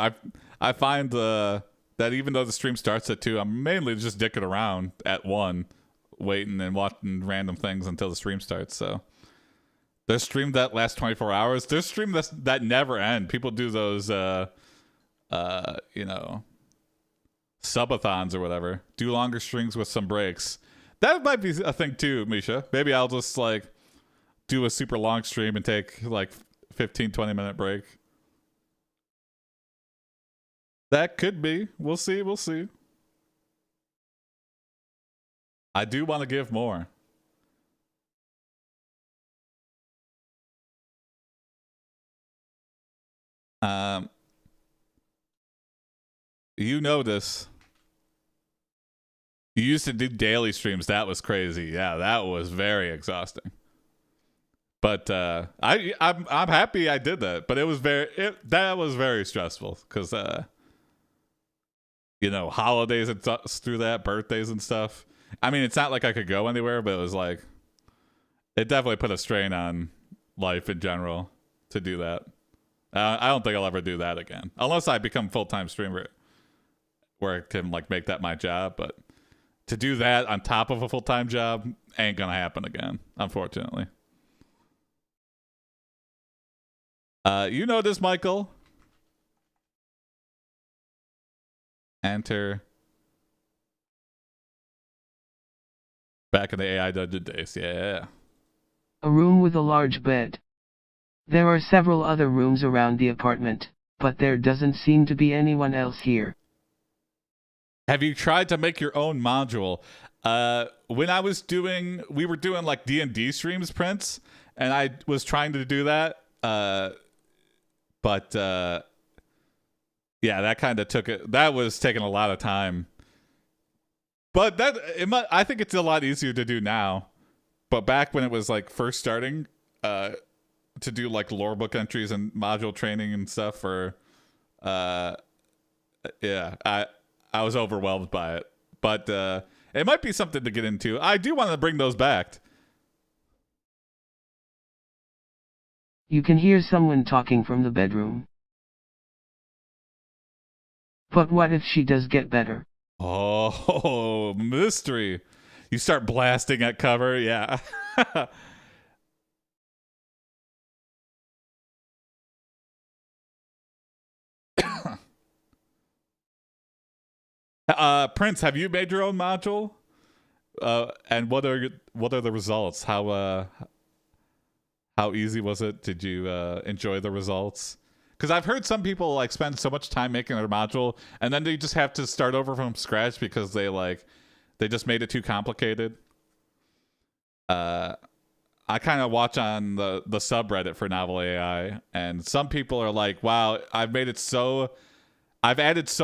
I find that even though the stream starts at 2, I'm mainly just dicking around at 1, waiting and watching random things until the stream starts. So there's stream that lasts 24 hours. There's stream that never end. People do those you know, subathons or whatever. Do longer streams with some breaks. That might be a thing too, Misha. Maybe I'll just like do a super long stream and take like 15-20 minute break. That could be. We'll see. We'll see. I do want to give more. You know this. You used to do daily streams. That was crazy. Yeah, that was very exhausting. But I'm happy I did that. But it was that was very stressful because you know, holidays and through that, birthdays and stuff. I mean, it's not like I could go anywhere, but it was like it definitely put a strain on life in general to do that. I don't think I'll ever do that again, unless I become full-time streamer, where I can like make that my job. But to do that on top of a full-time job ain't gonna happen again, unfortunately. You know this, Michael. Enter. Back in the AI dungeon days, yeah. A room with a large bed. There are several other rooms around the apartment, but there doesn't seem to be anyone else here. Have you tried to make your own module? When I was doing, we were doing like D&D streams, Prince, and I was trying to do that. But yeah, that kind of took it. That was taking a lot of time. But I think it's a lot easier to do now. But back when it was like first starting, to do like lore book entries and module training and stuff for, yeah, I was overwhelmed by it. But it might be something to get into. I do want to bring those back. You can hear someone talking from the bedroom. But what if she does get better? Oh, mystery. You start blasting at cover, yeah. Prince, have you made your own module? And what are the results? How easy was it? Did you enjoy the results? Because I've heard some people like spend so much time making their module and then they just have to start over from scratch because they just made it too complicated. I kind of watch on the subreddit for NovelAI, and some people are like, "Wow, I've added so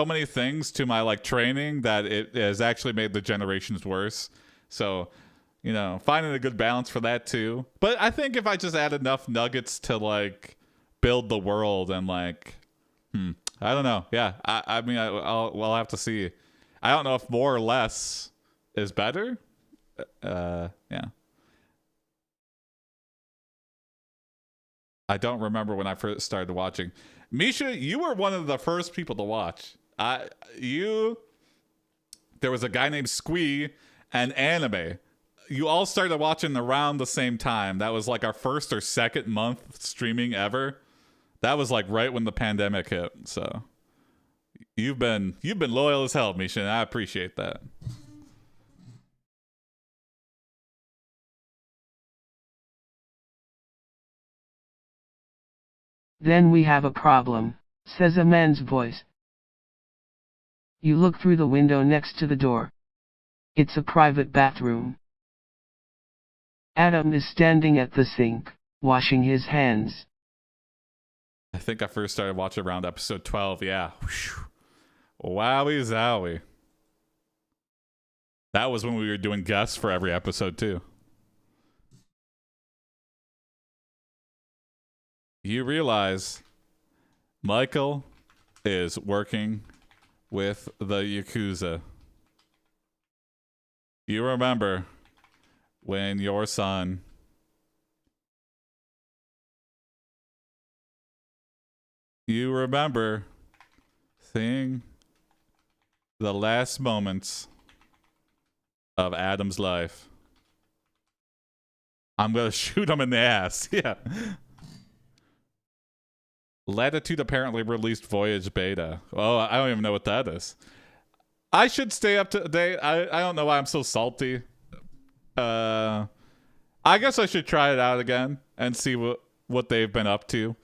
many things to my like training that it has actually made the generations worse." So, you know, finding a good balance for that too. But I think if I just add enough nuggets to like build the world and like, I don't know. Yeah, I mean, we'll have to see. I don't know if more or less is better. Yeah. I don't remember when I first started watching. Misha, you were one of the first people to watch. There was a guy named Squee and Anime. You all started watching around the same time. That was like our first or second month streaming ever. That was like right when the pandemic hit. So you've been loyal as hell, Misha, and I appreciate that. Then we have a problem, says a man's voice. You look through the window next to the door. It's a private bathroom. Adam is standing at the sink, washing his hands. I think I first started watching around episode 12. Yeah. Wowie zowie. That was when we were doing guests for every episode too. You realize Michael is working with the Yakuza. You remember when your son you remember seeing the last moments of Adam's life. I'm gonna shoot him in the ass. Yeah. Latitude apparently released Voyage Beta. Oh, I don't even know what that is. I should stay up to date. I don't know why I'm so salty. I guess I should try it out again and see what they've been up to.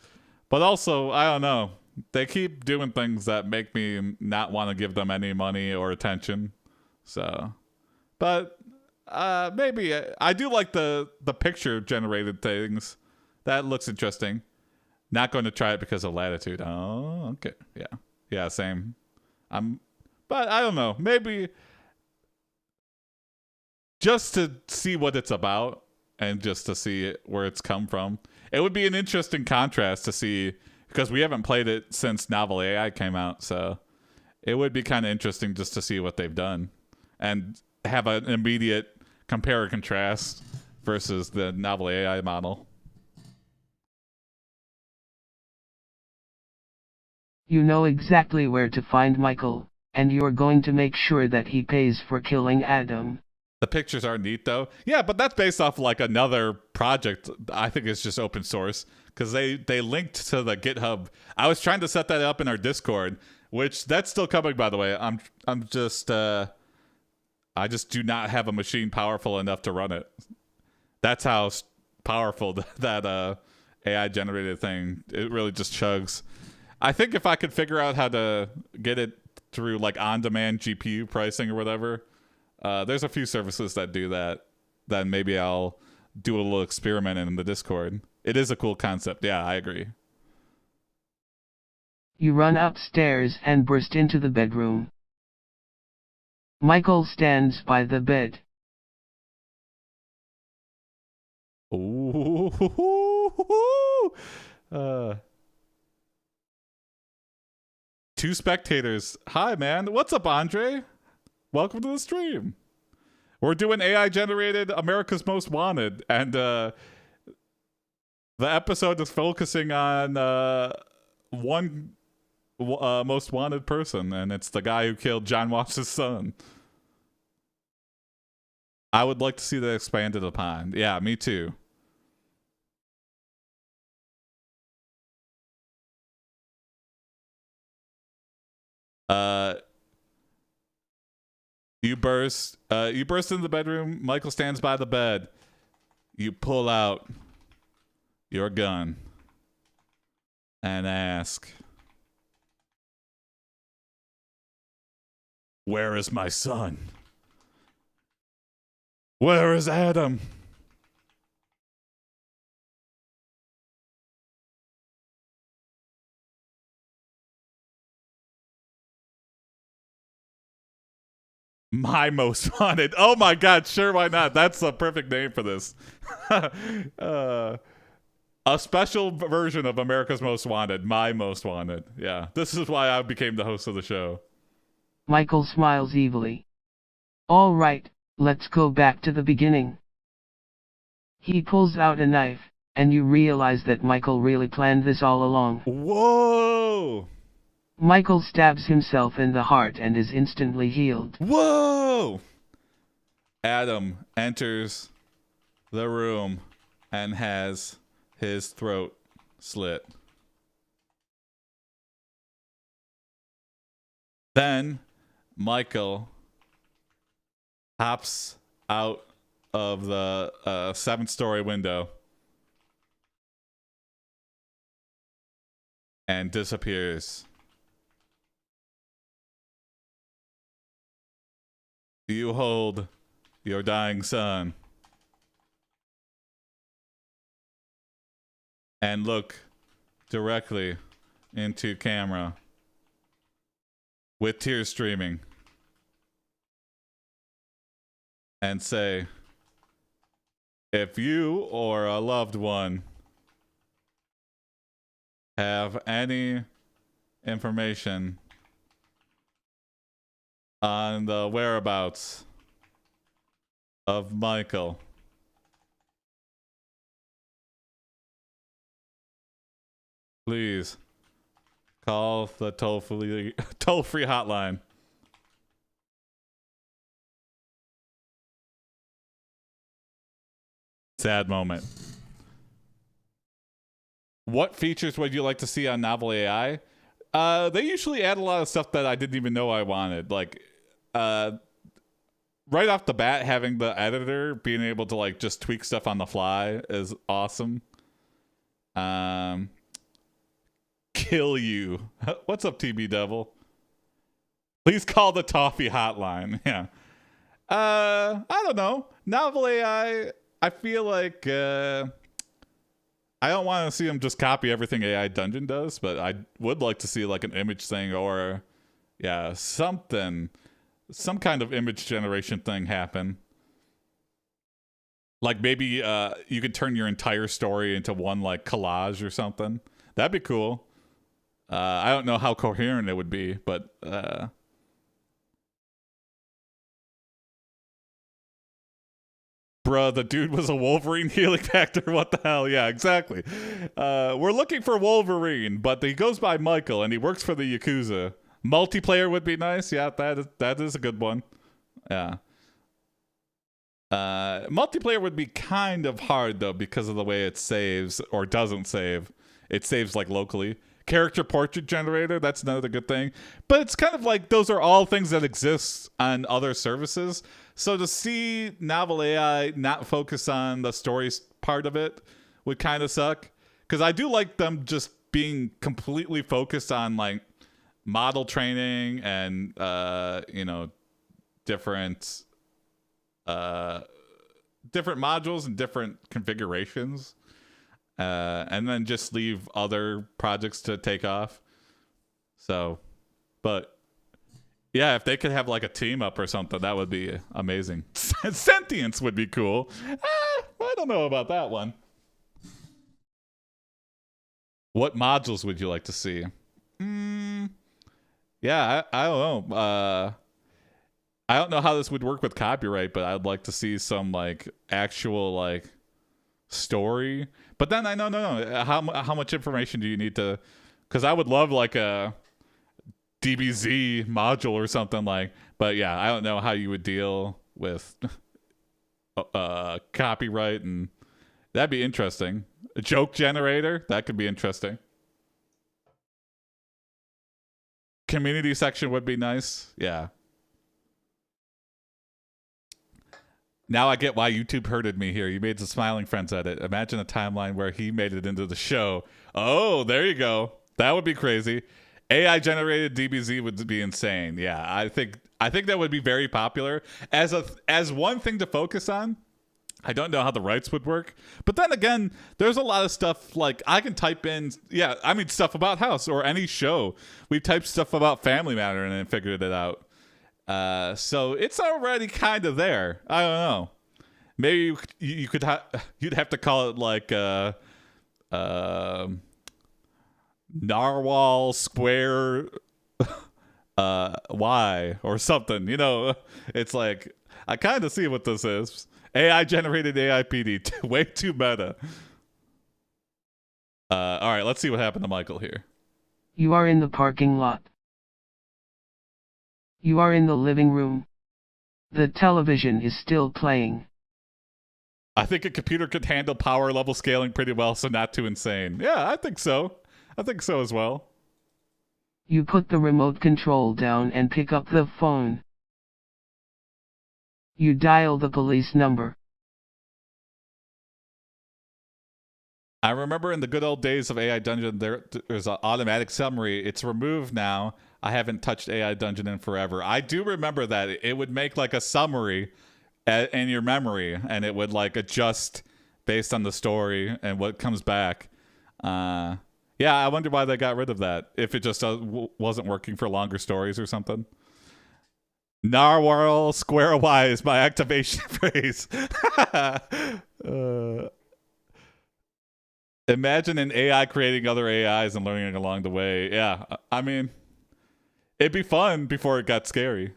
But also, I don't know. They keep doing things that make me not want to give them any money or attention. So, but maybe I do like the picture generated things. That looks interesting. Not going to try it because of Latitude. Oh, okay. Yeah, same. But I don't know. Maybe just to see what it's about and just to see where it's come from. It would be an interesting contrast to see, because we haven't played it since NovelAI came out, so it would be kind of interesting just to see what they've done and have an immediate compare and contrast versus the NovelAI model. You know exactly where to find Michael, and you're going to make sure that he pays for killing Adam. The pictures are neat, though. Yeah, but that's based off like another project. I think it's just open source because they linked to the GitHub. I was trying to set that up in our Discord, which that's still coming, by the way. I just do not have a machine powerful enough to run it. That's how powerful that AI generated thing. It really just chugs. I think if I could figure out how to get it through like on-demand GPU pricing or whatever, there's a few services that do that. Then maybe I'll do a little experiment in the Discord. It is a cool concept. Yeah, I agree. You run upstairs and burst into the bedroom. Michael stands by the bed. Ooh. Two spectators. Hi, man. What's up, Andre? Welcome to the stream. We're doing AI generated America's Most Wanted, and the episode is focusing on one most wanted person, and it's the guy who killed John Watts' son. I would like to see that expanded upon. Yeah, me too. You burst into the bedroom. Michael stands by the bed. You pull out your gun and ask, "Where is my son? Where is Adam?" My most wanted. Oh my god, sure, why not? That's a perfect name for this. A special version of America's Most Wanted. My most wanted. Yeah, this is why I became the host of the show. Michael smiles evilly. All right, let's go back to the beginning. He pulls out a knife, and you realize that Michael really planned this all along. Whoa! Michael stabs himself in the heart and is instantly healed. Whoa! Adam enters the room and has his throat slit. Then Michael hops out of the 7th-story window and disappears. You hold your dying son and look directly into camera with tears streaming and say, if you or a loved one have any information on the whereabouts of Michael, please Call the toll-free hotline. Sad moment. What features would you like to see on NovelAI? They usually add a lot of stuff that I didn't even know I wanted. Like, right off the bat, having the editor being able to like just tweak stuff on the fly is awesome. Kill you. What's up, TB Devil? Please call the toffee hotline. Yeah. I don't know. NovelAI, I feel like I don't want to see them just copy everything AI Dungeon does, but I would like to see like an image thing or yeah, something, some kind of image generation thing happen. Like maybe you could turn your entire story into one like collage or something. That'd be cool. I don't know how coherent it would be, but bruh, the dude was a Wolverine healing factor. What the hell? Yeah, exactly. We're looking for Wolverine, but he goes by Michael and he works for the Yakuza. Multiplayer would be nice. Yeah, that is a good one. Yeah. Multiplayer would be kind of hard though because of the way it saves or doesn't save. It saves like locally. Character portrait generator, that's another good thing. But it's kind of like those are all things that exist on other services. So to see NovelAI not focus on the stories part of it would kind of suck. Because I do like them just being completely focused on like model training and you know, different modules and different configurations. And then just leave other projects to take off. So, but yeah, if they could have like a team up or something, that would be amazing. Sentience would be cool. I don't know about that one. What modules would you like to see? Yeah, I don't know. I don't know how this would work with copyright, but I'd like to see some like actual like story. But then I no. How much information do you need to? Because I would love like a DBZ module or something like. But yeah, I don't know how you would deal with copyright, and that'd be interesting. A joke generator, that could be interesting. Community section would be nice. Yeah. Now I get why YouTube hurted me here. You made the Smiling Friends edit. Imagine a timeline where he made it into the show. Oh, there you go. That would be crazy. AI generated DBZ would be insane. Yeah, I think that would be very popular as one thing to focus on. I don't know how the rights would work, but then again, there's a lot of stuff like I can type in. Yeah, I mean stuff about House or any show. We typed stuff about Family Matter and then figured it out. So it's already kind of there. I don't know. Maybe you could you'd have to call it like Narwhal Square Y or something. You know, it's like I kind of see what this is. AI generated AIPD. Way too meta. All right, let's see what happened to Michael here. You are in the parking lot. You are in the living room. The television is still playing. I think a computer could handle power level scaling pretty well, so not too insane. Yeah, I think so. I think so as well. You put the remote control down and pick up the phone. You dial the police number. I remember in the good old days of AI Dungeon, there's an automatic summary. It's removed now. I haven't touched AI Dungeon in forever. I do remember that. It would make like a summary in your memory, and it would like adjust based on the story and what comes back. Yeah, I wonder why they got rid of that. If it just wasn't working for longer stories or something. Narwhal Square Y is my activation phrase. Imagine an AI creating other AIs and learning along the way. Yeah, I mean, it'd be fun before it got scary.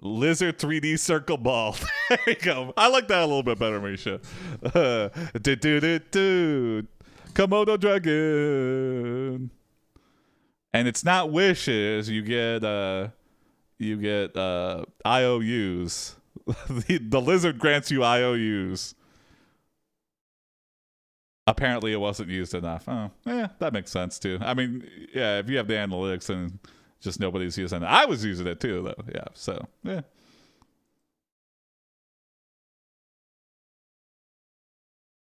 Lizard 3D circle ball. There you go. I like that a little bit better, Misha. Komodo dragon. And it's not wishes. You get IOUs. The lizard grants you IOUs. Apparently it wasn't used enough. Oh, yeah, that makes sense too. I mean, yeah, if you have the analytics and just nobody's using it. I was using it too, though. Yeah, so, yeah.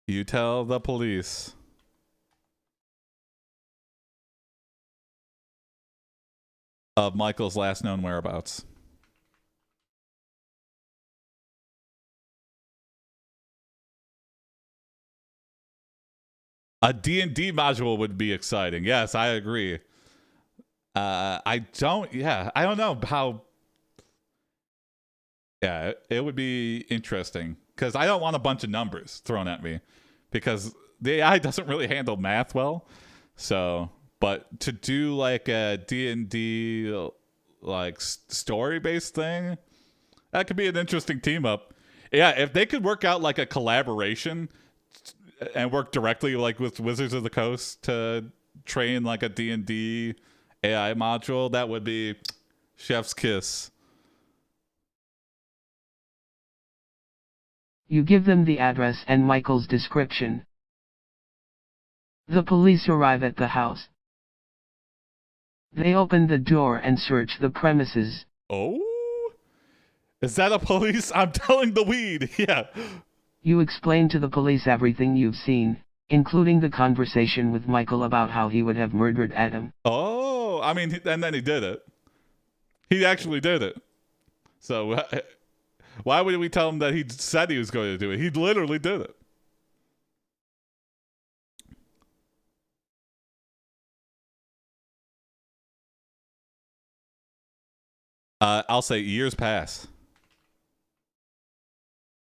You tell the police. Of Michael's last known whereabouts. A D&D module would be exciting. Yes, I agree. I don't know how. Yeah, it would be interesting because I don't want a bunch of numbers thrown at me because the AI doesn't really handle math well. So, but to do like a D&D like story-based thing, that could be an interesting team up. Yeah, if they could work out like a collaboration and work directly like with Wizards of the Coast to train like a D&D AI module, that would be chef's kiss. You give them the address and Michael's description. The police arrive at the house. They open the door and search the premises. Oh? Is that a police? I'm telling the weed. Yeah. You explain to the police everything you've seen, including the conversation with Michael about how he would have murdered Adam. Oh, I mean, and then he did it. He actually did it. So why would we tell him that he said he was going to do it? He literally did it. I'll say years pass.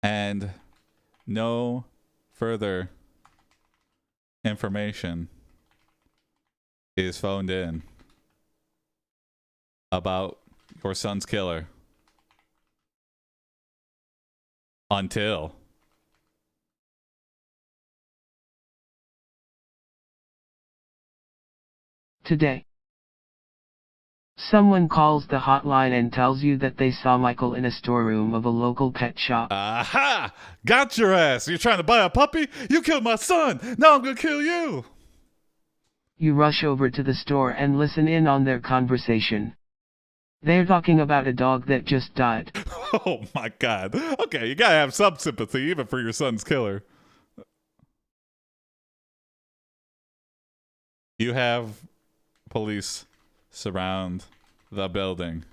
And no further information is phoned in about your son's killer until today. Someone calls the hotline and tells you that they saw Michael in a storeroom of a local pet shop. Aha! Got your ass! You're trying to buy a puppy? You killed my son! Now I'm gonna kill you! You rush over to the store and listen in on their conversation. They're talking about a dog that just died. Oh my god. Okay, you gotta have some sympathy even for your son's killer. You have police surround the building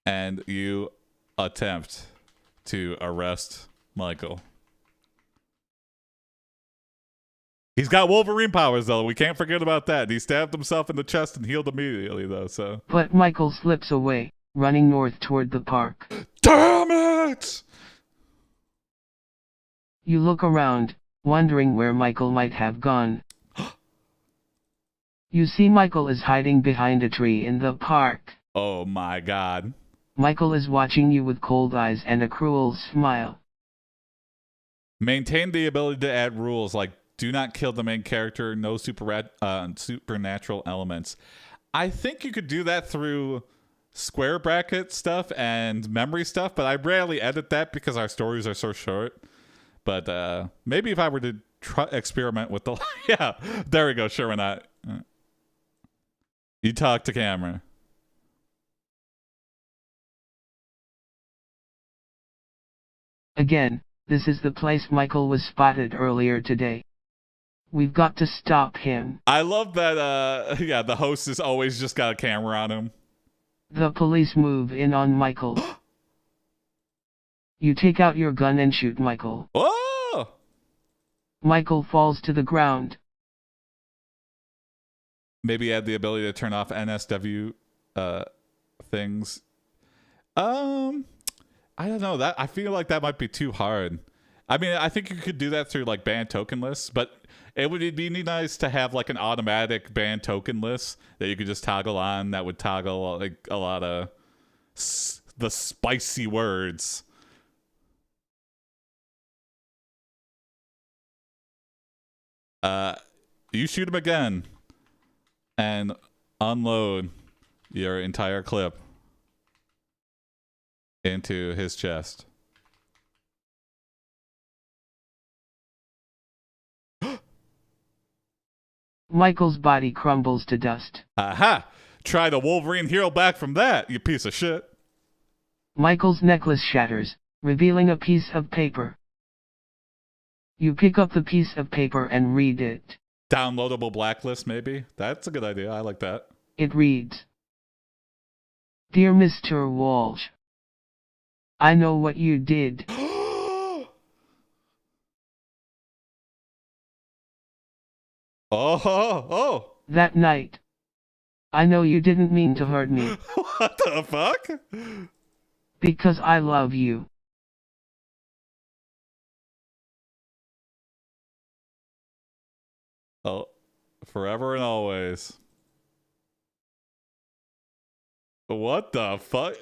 and you attempt to arrest Michael. He's got Wolverine powers though. We can't forget about that. He stabbed himself in the chest and healed immediately though, so. But Michael slips away, running north toward the park. Damn it! You look around, wondering where Michael might have gone. You see Michael is hiding behind a tree in the park. Oh my god. Michael is watching you with cold eyes and a cruel smile. Maintain the ability to add rules like do not kill the main character, no supernatural elements. I think you could do that through square bracket stuff and memory stuff, but I rarely edit that because our stories are so short. But maybe if I were to experiment with the... Yeah, there we go. Sure, why not? You talk to camera. Again, this is the place Michael was spotted earlier today. We've got to stop him. I love that, yeah, the host has always just got a camera on him. The police move in on Michael. You take out your gun and shoot Michael. Oh! Michael falls to the ground. Maybe add the ability to turn off NSW things. I don't know. That I feel like that might be too hard. I mean, I think you could do that through like banned token lists, but it would be nice to have like an automatic banned token list that you could just toggle on that would toggle like a lot of the spicy words. You shoot him again. And unload your entire clip into his chest. Michael's body crumbles to dust. Aha! Try the Wolverine hero back from that, you piece of shit. Michael's necklace shatters, revealing a piece of paper. You pick up the piece of paper and read it. Downloadable blacklist, maybe? That's a good idea. I like that. It reads, "Dear Mr. Walsh, I know what you did. Oh. That night. I know you didn't mean to hurt me. What the fuck? Because I love you. Oh, forever and always. What the fuck?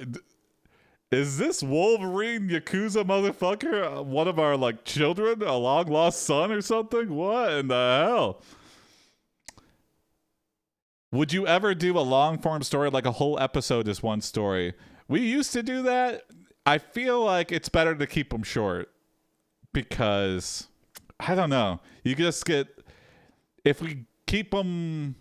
Is this Wolverine Yakuza motherfucker one of our, like, children? A long lost son or something? What in the hell? Would you ever do a long form story, like a whole episode is one story? We used to do that. I feel like it's better to keep them short because, I don't know. You just get, if we keep them,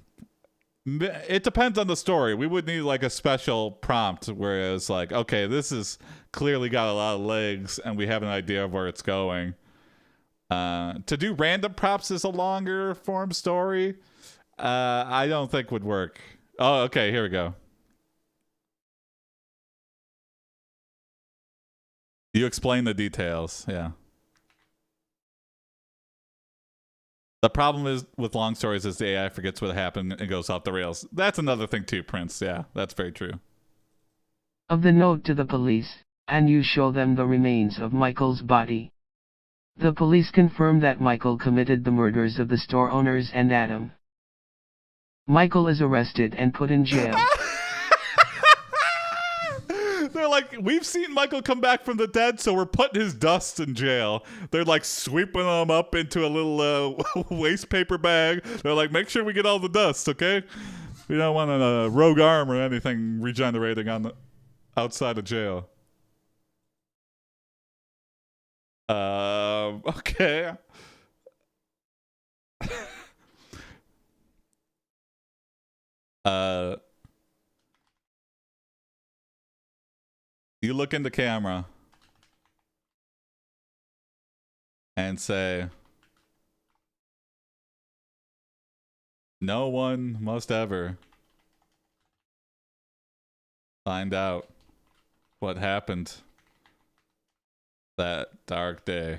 it depends on the story. We would need like a special prompt where it's like, okay, this is clearly got a lot of legs and we have an idea of where it's going. To do random prompts as a longer form story, I don't think would work. Oh, okay, here we go. You explain the details, yeah. The problem is with long stories is the AI forgets what happened and goes off the rails. That's another thing too, Prince. Yeah, that's very true. Of the note to the police, and you show them the remains of Michael's body. The police confirm that Michael committed the murders of the store owners and Adam. Michael is arrested and put in jail. They're like, we've seen Michael come back from the dead, so we're putting his dust in jail. They're like sweeping him up into a little waste paper bag. They're like, make sure we get all the dust, okay? We don't want a rogue arm or anything regenerating on the outside of jail. Okay. You look in the camera and say, no one must ever find out what happened that dark day.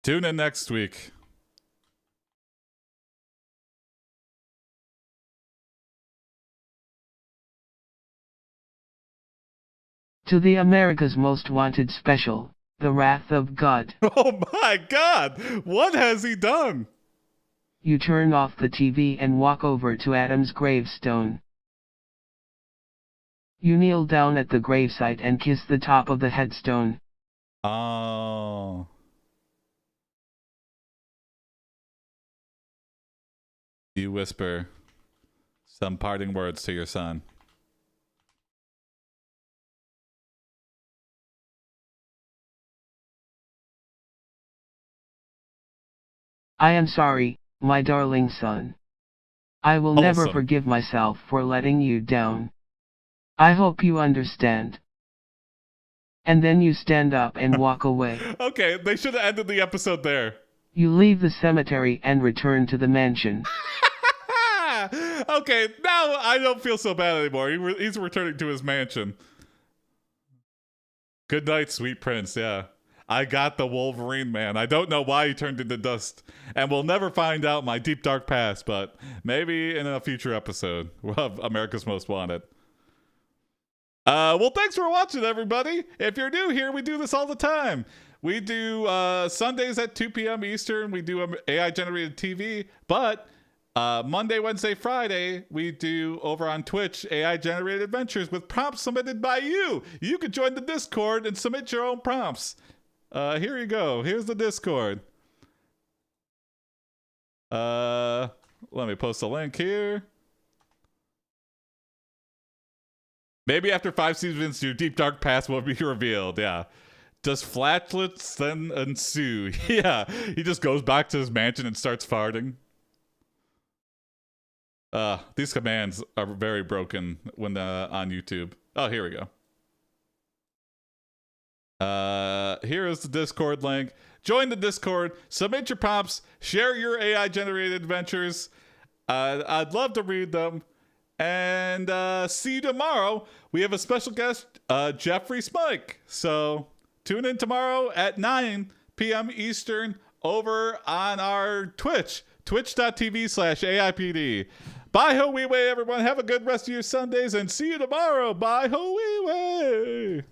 Tune in next week. To the America's Most Wanted special, The Wrath of God. Oh my God! What has he done? You turn off the TV and walk over to Adam's gravestone. You kneel down at the gravesite and kiss the top of the headstone. Oh. You whisper some parting words to your son. I am sorry, my darling son. I will never forgive myself for letting you down. I hope you understand. And then you stand up and walk away. Okay, they should have ended the episode there. You leave the cemetery and return to the mansion. Okay, now I don't feel so bad anymore. He's returning to his mansion. Good night, sweet prince, yeah. I got the Wolverine, man. I don't know why he turned into dust. And we'll never find out my deep, dark past, but maybe in a future episode of America's Most Wanted. Well, thanks for watching, everybody. If you're new here, we do this all the time. We do Sundays at 2 p.m. Eastern. We do AI-generated TV. But Monday, Wednesday, Friday, we do over on Twitch AI-generated adventures with prompts submitted by you. You could join the Discord and submit your own prompts. Here you go. Here's the Discord. Let me post a link here. Maybe after 5 seasons, your deep dark past will be revealed. Yeah. Does flatulence then ensue? Yeah. He just goes back to his mansion and starts farting. These commands are very broken when on YouTube. Oh, here we go. Here is the Discord link. Join the Discord, submit your prompts, share your AI generated adventures. I'd love to read them. And see you tomorrow. We have a special guest, Jeffrey Smike. So tune in tomorrow at 9 p.m. Eastern over on our Twitch, twitch.tv/AIPD. Bye ho wee way, everyone. Have a good rest of your Sundays and see you tomorrow. Bye ho wee way.